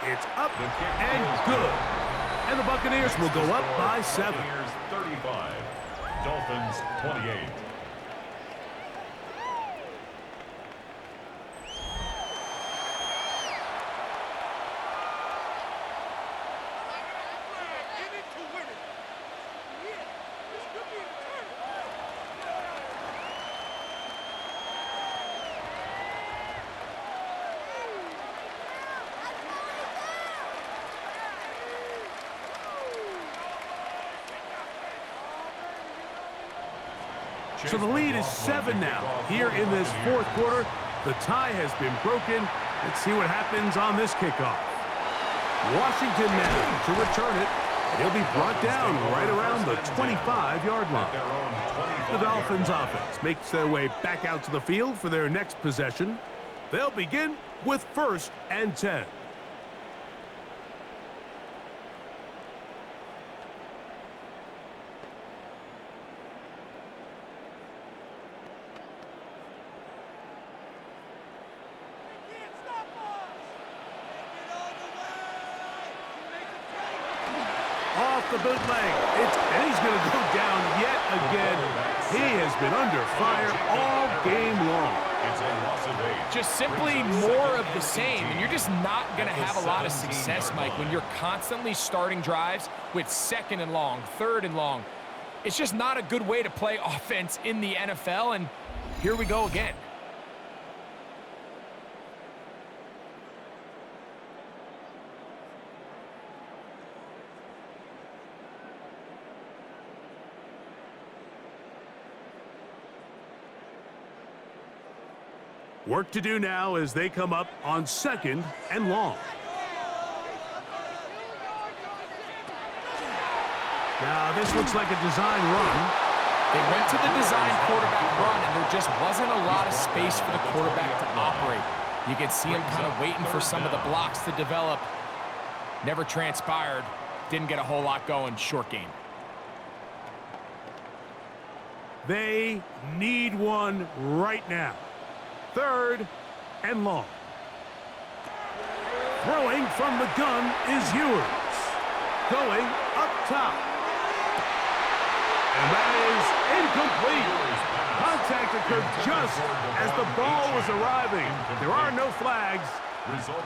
It's up and good. And the Buccaneers will go up by 7. 35. Dolphins 28. So the lead is 7 now. Here in this fourth quarter, the tie has been broken. Let's see what happens on this kickoff. Washington managed to return it. He'll be brought down right around the 25-yard line. The Dolphins offense makes their way back out to the field for their next possession. They'll begin with 1st and 10. Off the bootleg, and he's going to go down yet again. He has been under fire all game long. Just simply more of the same, and you're just not going to have a lot of success, Mike, when you're constantly starting drives with 2nd and long, 3rd and long. It's just not a good way to play offense in the NFL, and here we go again. Work to do now as they come up on 2nd and long. Now this looks like a design run. They went to the design quarterback run, and there just wasn't a lot of space for the quarterback to operate. You can see him kind of waiting for some of the blocks to develop. Never transpired. Didn't get a whole lot going. Short game. They need one right now. 3rd and long. Throwing from the gun is Ewers. Going up top. And that is incomplete. Contact occurred just as the ball was arriving. There are no flags.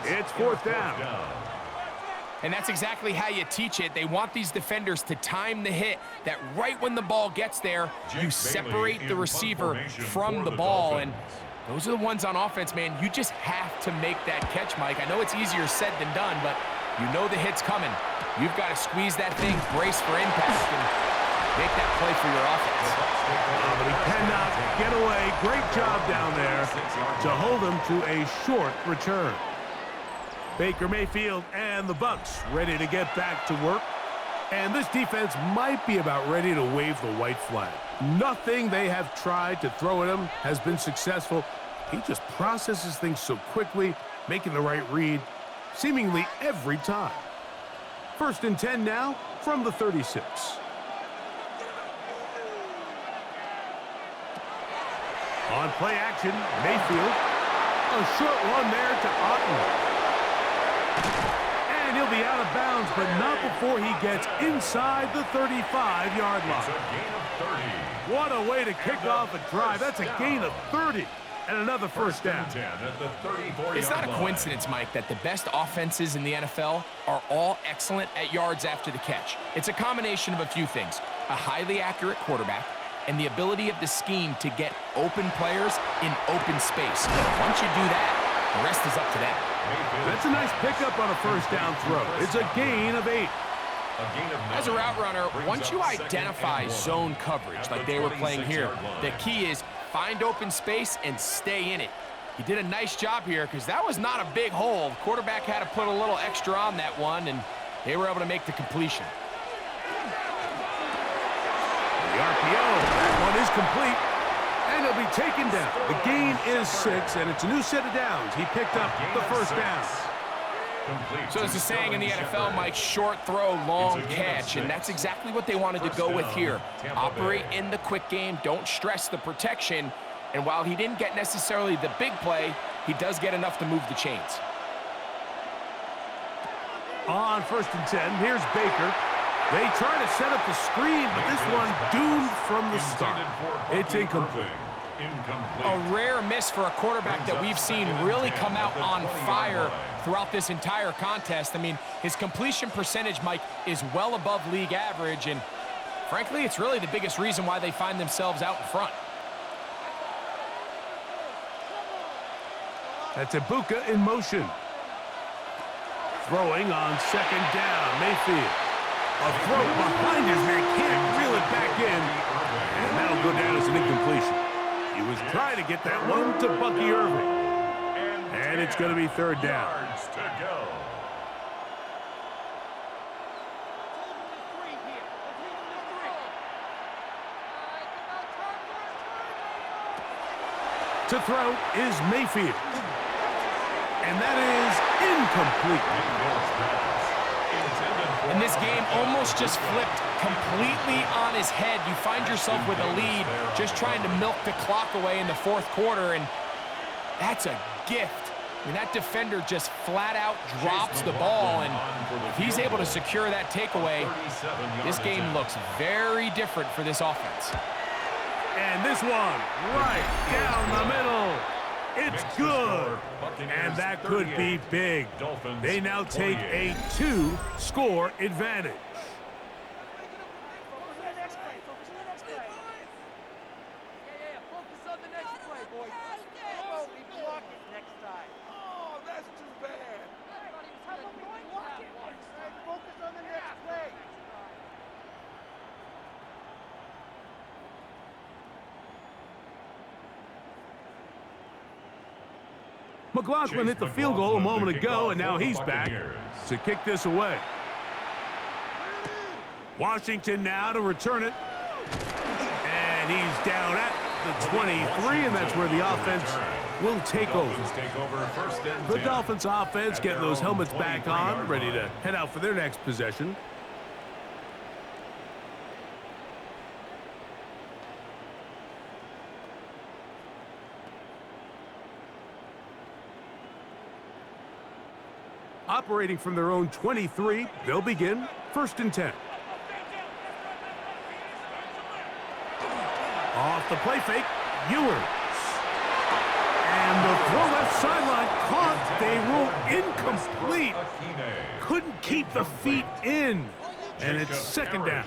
It's 4th down. And that's exactly how you teach it. They want these defenders to time the hit, that right when the ball gets there, you separate the receiver from the ball. And those are the ones on offense, man. You just have to make that catch, Mike. I know it's easier said than done, but you know the hit's coming. You've got to squeeze that thing, brace for impact, and make that play for your offense. But he cannot get away. Great job down there to hold him to a short return. Baker Mayfield and the Bucs ready to get back to work. And this defense might be about ready to wave the white flag. Nothing they have tried to throw at him has been successful. He just processes things so quickly, making the right read seemingly every time. 1st and 10 now from the 36. On play action, Mayfield. A short one there to Otton. And he'll be out of bounds, but not before he gets inside the 35-yard line. What a way to kick off a drive. That's a gain of 30 and another 1st down. It's not a coincidence, Mike, that the best offenses in the NFL are all excellent at yards after the catch. It's a combination of a few things. A highly accurate quarterback and the ability of the scheme to get open players in open space. Once you do that, the rest is up to them. That's a nice pickup on a 1st down throw. It's a gain of 8. As a route runner, once you identify zone coverage like they were playing here, the key is find open space and stay in it. He did a nice job here because that was not a big hole. The quarterback had to put a little extra on that one, and they were able to make the completion. The RPO, that one is complete, and he'll be taken down. The gain is 6, and it's a new set of downs. He picked up the 1st down. So there's a saying in the NFL, Mike, short throw, long catch, and that's exactly what they wanted to go with here. Operate in the quick game, don't stress the protection, and while he didn't get necessarily the big play, he does get enough to move the chains. On 1st and 10, here's Baker. They try to set up the screen, but this one doomed from the start. It's incomplete. A rare miss for a quarterback that we've seen really come out on fire throughout this entire contest. I mean, his completion percentage, Mike, is well above league average, and frankly, it's really the biggest reason why they find themselves out in front. That's Ibuka in motion. Throwing on second down, Mayfield. A throw behind his man, can't reel it back in, and that'll go down as an incompletion. He was trying to get that one to Bucky Irving. And it's going to be third down. To throw is Mayfield. And that is incomplete. And this game almost just flipped completely on his head. You find yourself with a lead, just trying to milk the clock away in the fourth quarter, and that's a gift. I mean, that defender just flat out drops the ball, and if he's able to secure that takeaway, this game looks very different for this offense. And this one right down the middle. It's good. And that could be big. They now take a 2-score advantage. McLaughlin hit the field goal a moment ago, and now he's back to kick this away. Washington now to return it. And he's down at the 23, and that's where the offense will take over. The Dolphins offense getting those helmets back on, ready to head out for their next possession. Operating from their own 23, they'll begin 1st and 10. Off the play fake, Ewers. And the throw left sideline caught. They rule incomplete. Couldn't keep the feet in. And it's second down.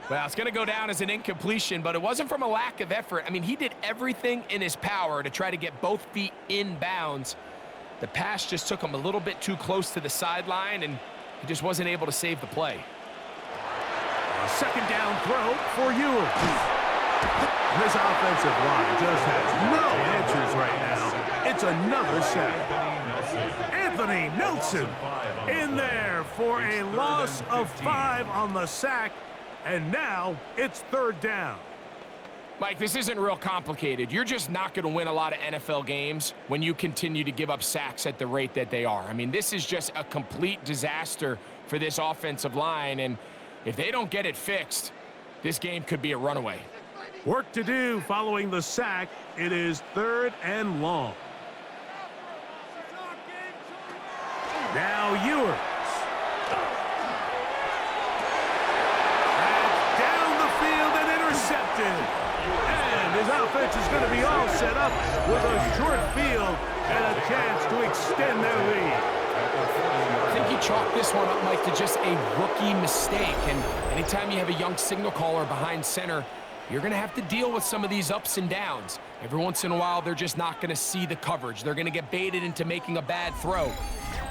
Well, it's going to go down as an incompletion, but it wasn't from a lack of effort. I mean, he did everything in his power to try to get both feet in bounds. The pass just took him a little bit too close to the sideline, and he just wasn't able to save the play. A second down throw for Ewers. This offensive line just has no answers right now. It's another sack. Anthony Nelson in there for a loss of 5 on the sack, and now it's 3rd down. Mike, this isn't real complicated. You're just not going to win a lot of NFL games when you continue to give up sacks at the rate that they are. I mean, this is just a complete disaster for this offensive line, and if they don't get it fixed, this game could be a runaway. Work to do following the sack. It is 3rd and long. Now Ewers. That's down the field and intercepted. And his offense is going to be all set up with a short field and a chance to extend their lead. I think he chalked this one up, Mike, to just a rookie mistake. And anytime you have a young signal caller behind center, you're going to have to deal with some of these ups and downs. Every once in a while, they're just not going to see the coverage. They're going to get baited into making a bad throw.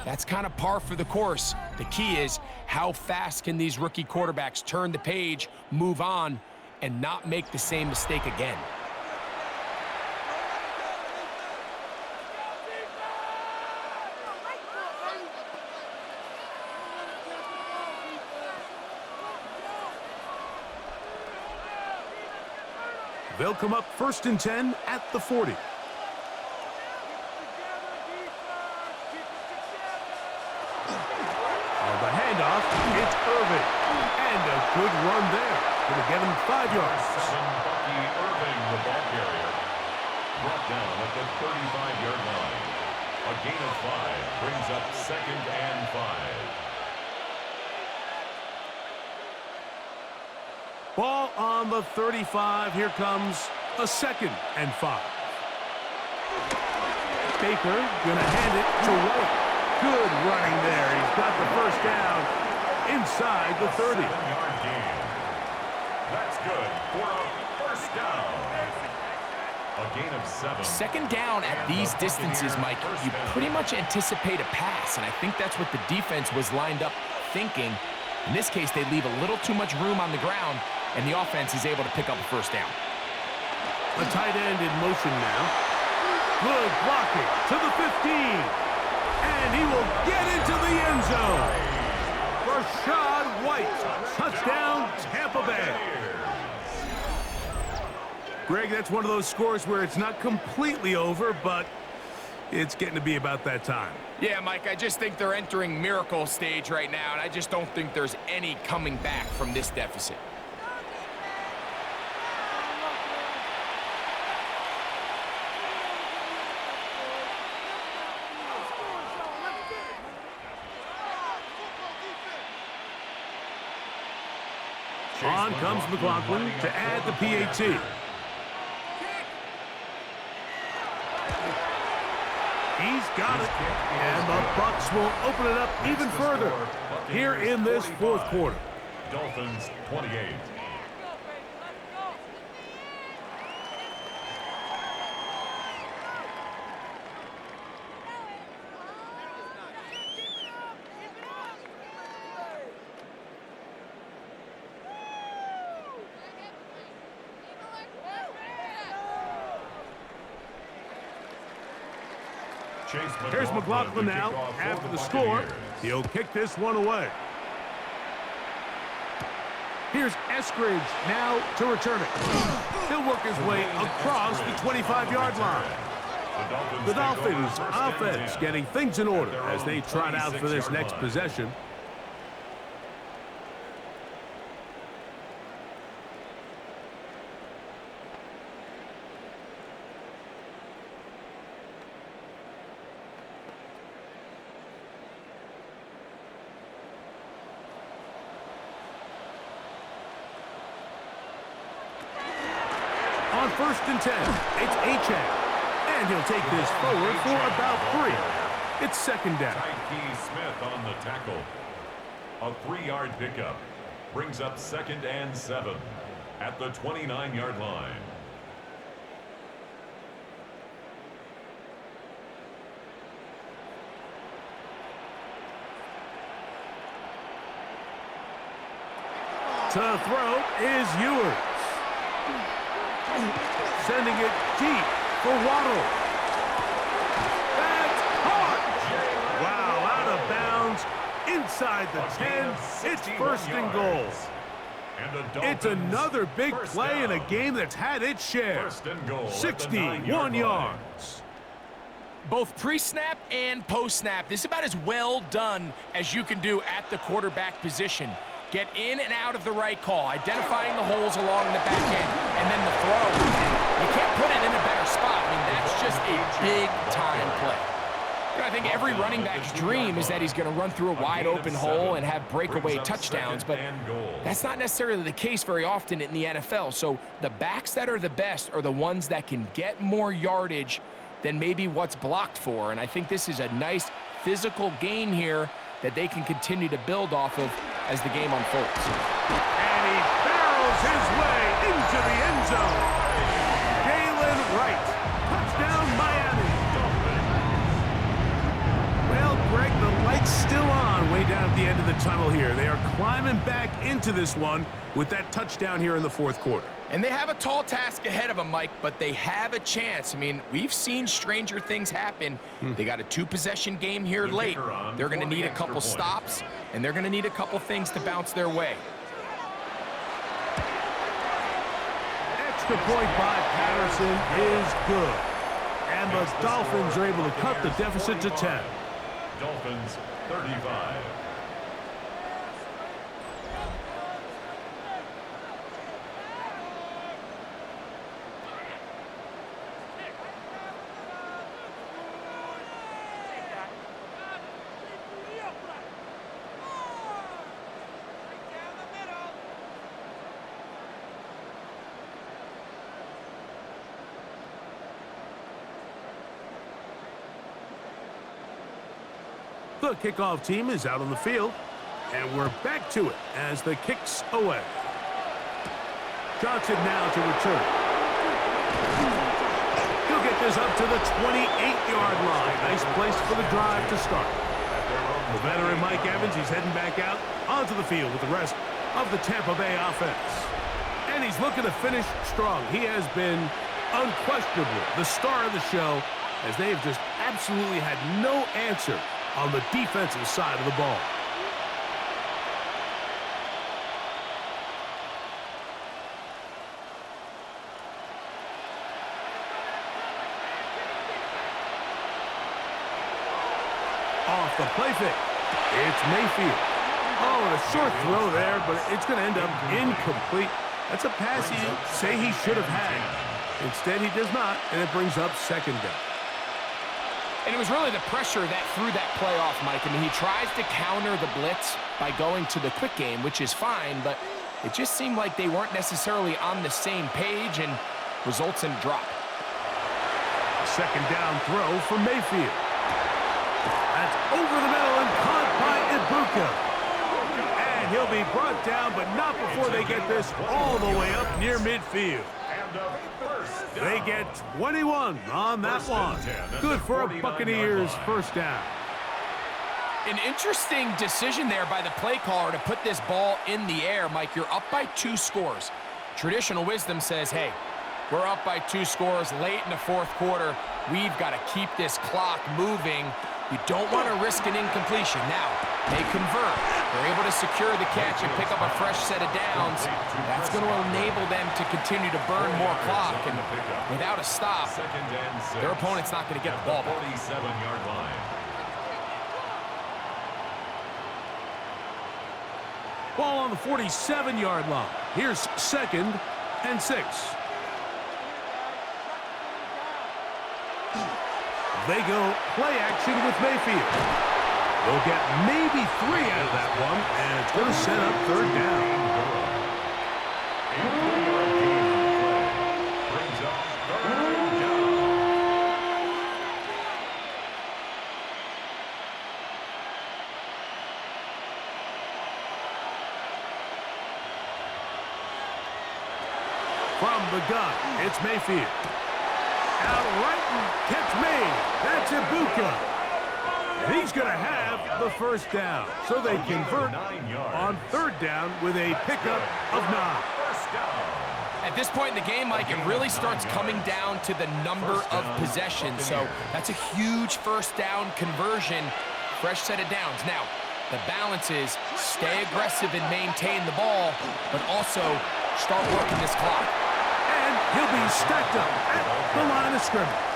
That's kind of par for the course. The key is how fast can these rookie quarterbacks turn the page, move on, and not make the same mistake again. They'll come up 1st and 10 at the 40. On the handoff, it's Irving. And a good run there. Going to get him 5 yards. Bucky Irving, the ball carrier, brought down at the 35-yard line. A gain of 5 brings up 2nd and 5. Ball on the 35. Here comes a 2nd and 5. Baker gonna hand it to White. Good running there. He's got the first down inside the 30. 7-yard gain. That's good for a first down. A gain of 7. Second down at these distances, Mike, you pretty much anticipate a pass, and I think that's what the defense was lined up thinking. In this case, they leave a little too much room on the ground, and the offense is able to pick up a first down. A tight end in motion now. Good blocking to the 15. And he will get into the end zone. Rashad White. Touchdown, Tampa Bay. Greg, that's one of those scores where it's not completely over, but it's getting to be about that time. Yeah, Mike, I just think they're entering miracle stage right now, and I just don't think there's any coming back from this deficit. On comes McLaughlin to add the PAT. He's got it. And the Bucs will open it up even further here in this 4th quarter. Dolphins 28. Here's McLaughlin now after the score. He'll kick this one away. Here's Eskridge now to return it. He'll work his way across the 25-yard line. The Dolphins offense getting things in order as they trot out for this next possession. On 1st and 10, it's Achane. And he'll take this forward for about 3. It's 2nd down. Tyke Smith on the tackle. A 3-yard pickup brings up 2nd and 7 at the 29-yard line. To throw is Ewers. Sending it deep for Waddle. That's caught! Wow, out of bounds, inside the 10. It's 1st and goal. It's another big play in a game that's had its share. 61 yards. Both pre-snap and post-snap, this is about as well done as you can do at the quarterback position. Get in and out of the right call, identifying the holes along the back end, and then the throw. You can't put it in a better spot. I mean, that's just a big-time play. You know, I think every running back's dream is that he's going to run through a wide-open hole and have breakaway touchdowns, but that's not necessarily the case very often in the NFL. So the backs that are the best are the ones that can get more yardage than maybe what's blocked for, and I think this is a nice physical gain here that they can continue to build off of as the game unfolds. And he barrels his way into the end zone. Jalen Wright, touchdown Miami. Well, Greg, the light's still on way down at the end of the tunnel here. They are climbing back into this one with that touchdown here in the 4th quarter. And they have a tall task ahead of them, Mike, but they have a chance. I mean, we've seen stranger things happen. They got a 2-possession game here late. They're going to need a couple stops, and they're going to need a couple things to bounce their way. Extra point by Patterson is good. And the Dolphins are able to cut the deficit to 10. Dolphins 35. The kickoff team is out on the field, and we're back to it as the kick's away. Johnson now to return. He'll get this up to the 28-yard line. Nice place for the drive to start. The veteran Mike Evans, he's heading back out onto the field with the rest of the Tampa Bay offense. And he's looking to finish strong. He has been unquestionably the star of the show, as they have just absolutely had no answer on the defensive side of the ball. Off the play fake. It's Mayfield. Oh, and a short throw there, but it's going to end up incomplete. That's a pass he say he should have had. Instead, he does not, and it brings up second down. And it was really the pressure that threw that play off, Mike. I mean, he tries to counter the blitz by going to the quick game, which is fine, but it just seemed like they weren't necessarily on the same page and results in a drop. Second down throw for Mayfield. That's over the middle and caught by Ibuka. And he'll be brought down, but not before they get this all the way up near midfield. They get 21 on that one. Good for a Buccaneers first down. An interesting decision there by the play caller to put this ball in the air. Mike, you're up by 2 scores. Traditional wisdom says, hey, we're up by 2 scores late in the fourth quarter. We've got to keep this clock moving. You don't want to risk an incompletion. Now, they convert. They're able to secure the catch and pick up a fresh set of downs. That's going to enable them to continue to burn more clock. And without a stop, their opponent's not going to get the ball back. 47-yard line. Ball on the 47-yard line. Here's 2nd and 6. They go play action with Mayfield. They'll get maybe 3 out of that one, and it's going to set up 3rd down. Brings up 3rd down. From the gun, it's Mayfield. Out right and catch made. That's Ibuka. And he's going to have the first down. So they convert on 3rd down with a pickup of 9. At this point in the game, Mike, it really starts coming down to the number of possessions. So that's a huge first down conversion. Fresh set of downs. Now, the balance is stay aggressive and maintain the ball, but also start working this clock. And he'll be stacked up at the line of scrimmage.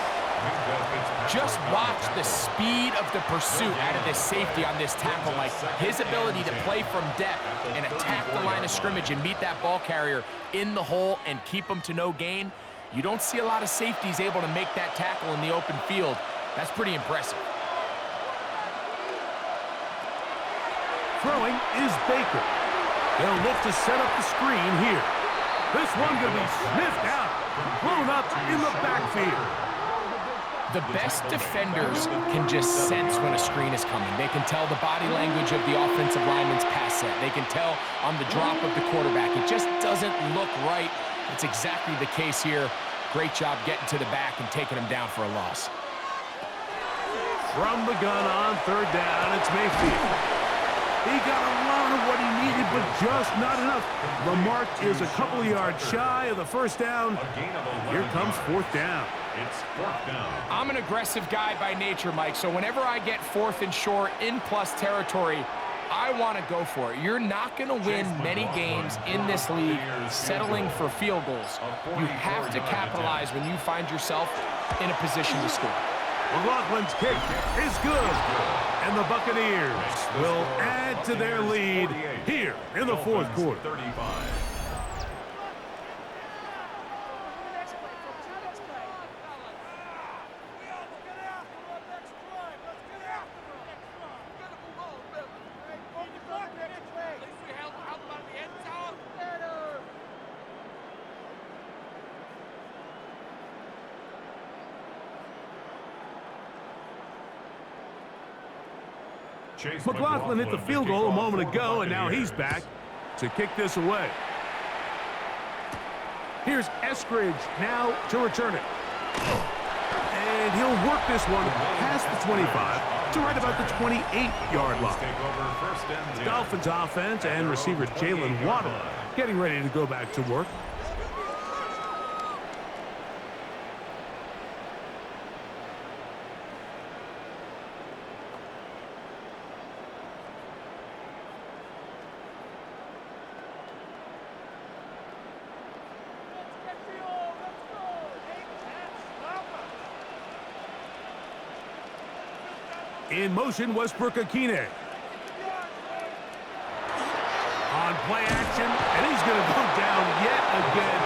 Just watch the speed of the pursuit out of this safety on this tackle, Mike. His ability to play from depth and attack the line of scrimmage and meet that ball carrier in the hole and keep him to no gain. You don't see a lot of safeties able to make that tackle in the open field. That's pretty impressive. Throwing is Baker. They'll look to set up the screen here. This one going to be sniffed out, blown up in the backfield. The best defenders can just sense when a screen is coming. They can tell the body language of the offensive lineman's pass set. They can tell on the drop of the quarterback. It just doesn't look right. It's exactly the case here. Great job getting to the back and taking him down for a loss. From the gun on 3rd down, it's Mayfield. He got a lot of what he needed, but just not enough. The mark is a couple of yards shy of the first down. Here comes 4th down. It's 4th down. I'm an aggressive guy by nature, Mike, so whenever I get 4th and short in plus territory, I want to go for it. You're not going to win many games in this league settling for field goals. You have to capitalize when you find yourself in a position to score. McLaughlin's kick is good, and the Buccaneers will add to their lead here in the 4th quarter. 35. Chase McLaughlin hit the field goal a moment ago, and now he's Buccaneers. back to kick this away. Here's Eskridge now to return it. And he'll work this one past the 25 to right about the 28-yard line. Take over first and 10. Dolphins offense and receiver Jalen Waddle getting ready to go back to work. In motion, Westbrook-Akine. On play action, and he's going to go down yet again.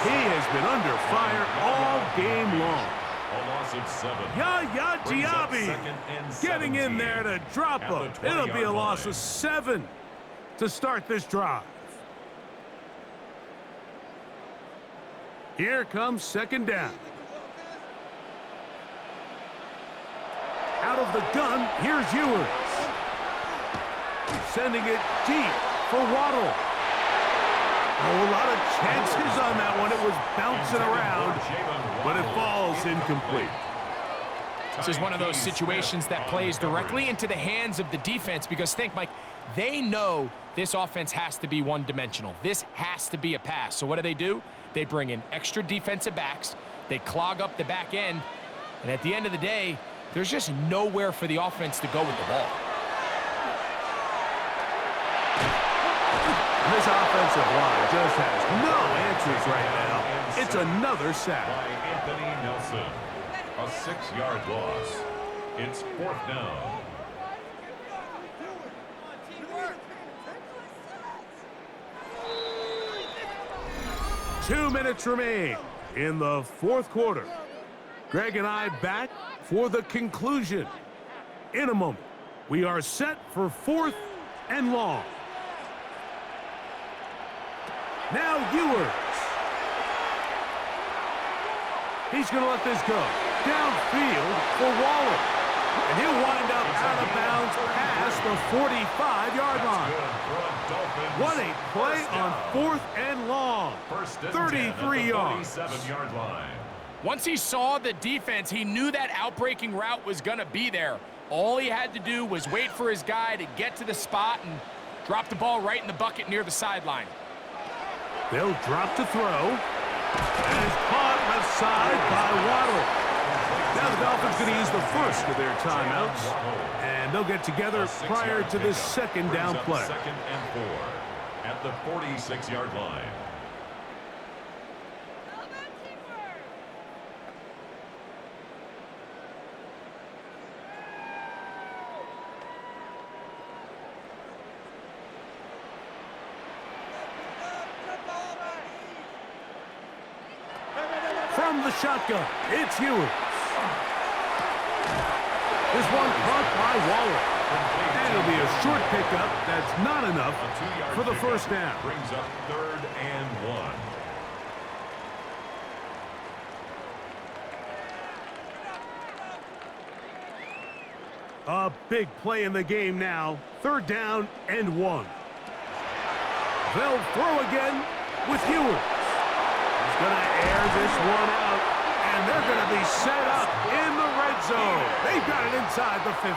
He has been under fire all game long. A loss of 7. Yaya Brings up Diaby second and getting in 17 there to drop at him. the It'll be a 20-yard loss line. of 7 to start this drive. Here comes second down. Out of the gun, here's Ewers. Sending it deep for Waddle. Oh, a lot of chances on that one. It was bouncing around, but it falls incomplete. This is one of those situations that plays directly into the hands of the defense because think, Mike, they know this offense has to be one-dimensional. This has to be a pass. So what do? They bring in extra defensive backs. They clog up the back end. And at the end of the day, there's just nowhere for the offense to go with the ball. This offensive line just has no answers right now. It's another sack. By Anthony Nelson. A 6-yard loss. It's 4th down. Two minutes remain in the fourth quarter. Greg and I back for the conclusion. In a moment, we are set for 4th and long. Now Ewers. He's going to let this go. Downfield for Waller. And he'll wind up out of bounds past the 45-yard line. What a play on 4th and long. 33 yards. 37-yard line. Once he saw the defense, he knew that outbreaking route was going to be there. All he had to do was wait for his guy to get to the spot and drop the ball right in the bucket near the sideline. They'll drop to throw. And it's caught left side by Waddle. Now the Dolphins going to use the first of their timeouts. And they'll get together prior to this second down play. 2nd and 4 at the 46-yard line. From the shotgun, it's Ewers. This one caught by Waller. And it'll be a short pickup that's not enough A 2-yard for the pickup first down. brings up 3rd and 1. A big play in the game now. 3rd down and 1. They'll throw again with Ewers. He's going to air this one out, and they're going to be set up in the red zone. They've got it inside the 15.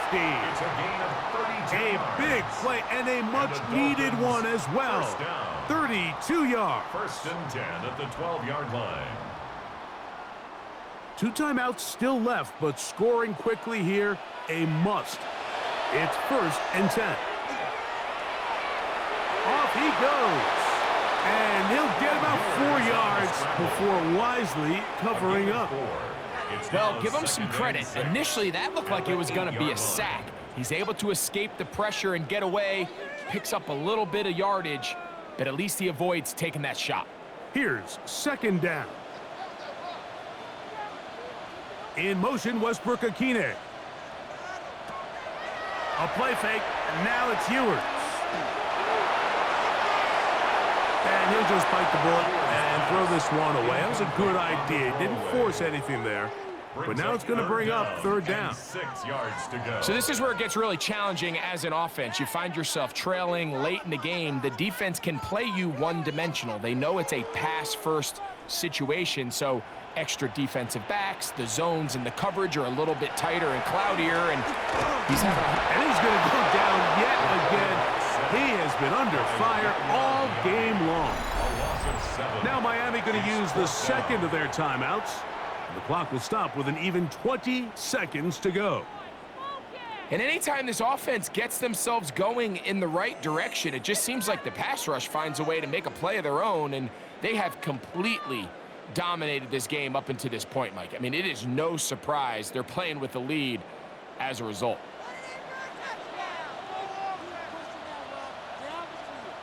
It's a gain of 32 A yards. big play and a much-needed one as well. First down. 32 yards. 1st and 10 at the 12-yard line. 2 timeouts still left, but scoring quickly here, a must. It's 1st and 10. Off he goes. And he'll get about 4 yards before wisely covering up. Well, give him some credit. Initially, that looked like it was going to be a sack. He's able to escape the pressure and get away, picks up a little bit of yardage, but at least he avoids taking that shot. Here's 2nd down. In motion, Westbrook-Akine. A play fake, and now it's Ewers. And he'll just bite the bullet and throw this one away. That was a good idea. Didn't force anything there. But now it's going to bring up third down. 6 yards to go. So this is where it gets really challenging as an offense. You find yourself trailing late in the game. The defense can play you one-dimensional. They know it's a pass-first situation, so extra defensive backs, the zones and the coverage are a little bit tighter and cloudier, and he's having And he's going to go down yet again. He has been under fire all game long. Now Miami going to use the second of their timeouts. The clock will stop with an even 20 seconds to go. And anytime this offense gets themselves going in the right direction, it just seems like the pass rush finds a way to make a play of their own, and they have completely dominated this game up until this point, Mike. I mean, it is no surprise they're playing with the lead as a result.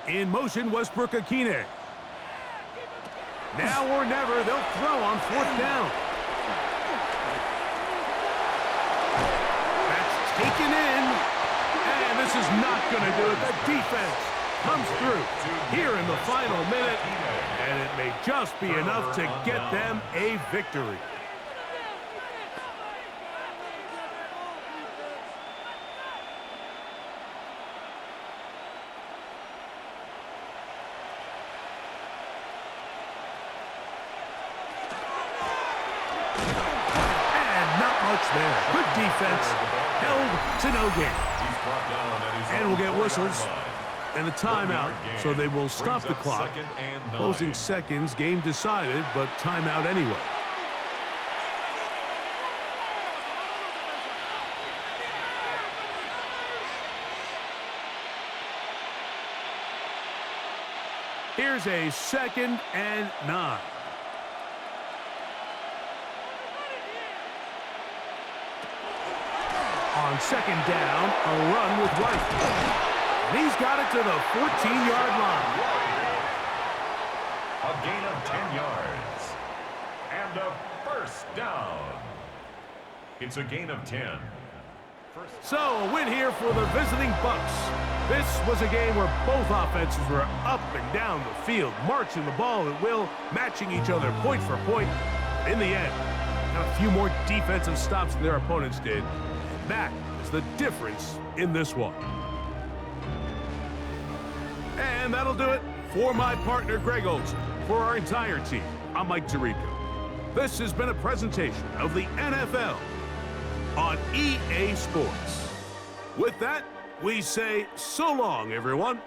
In motion, Westbrook-Akine. Now or never, they'll throw on fourth down. That's taken in, and this is not going to do it. The defense comes through here in the final minute, and it may just be enough to get them a victory. There. Good defense, held to no gain. And we'll get whistles and a timeout, so they will stop the clock. Closing seconds, game decided, but timeout anyway. Here's a 2nd and 9. On 2nd down, a run with White. And he's got it to the 14-yard line. A gain of 10 yards. And a first down. It's a gain of 10. So, a win here for the visiting Bucs. This was a game where both offenses were up and down the field, marching the ball at will, matching each other point for point. In the end, got a few more defensive stops than their opponents did. That is the difference in this one. And that'll do it for my partner, Greg Olsen. For our entire team, I'm Mike Tirico. This has been a presentation of the NFL on EA Sports. With that, we say so long, everyone.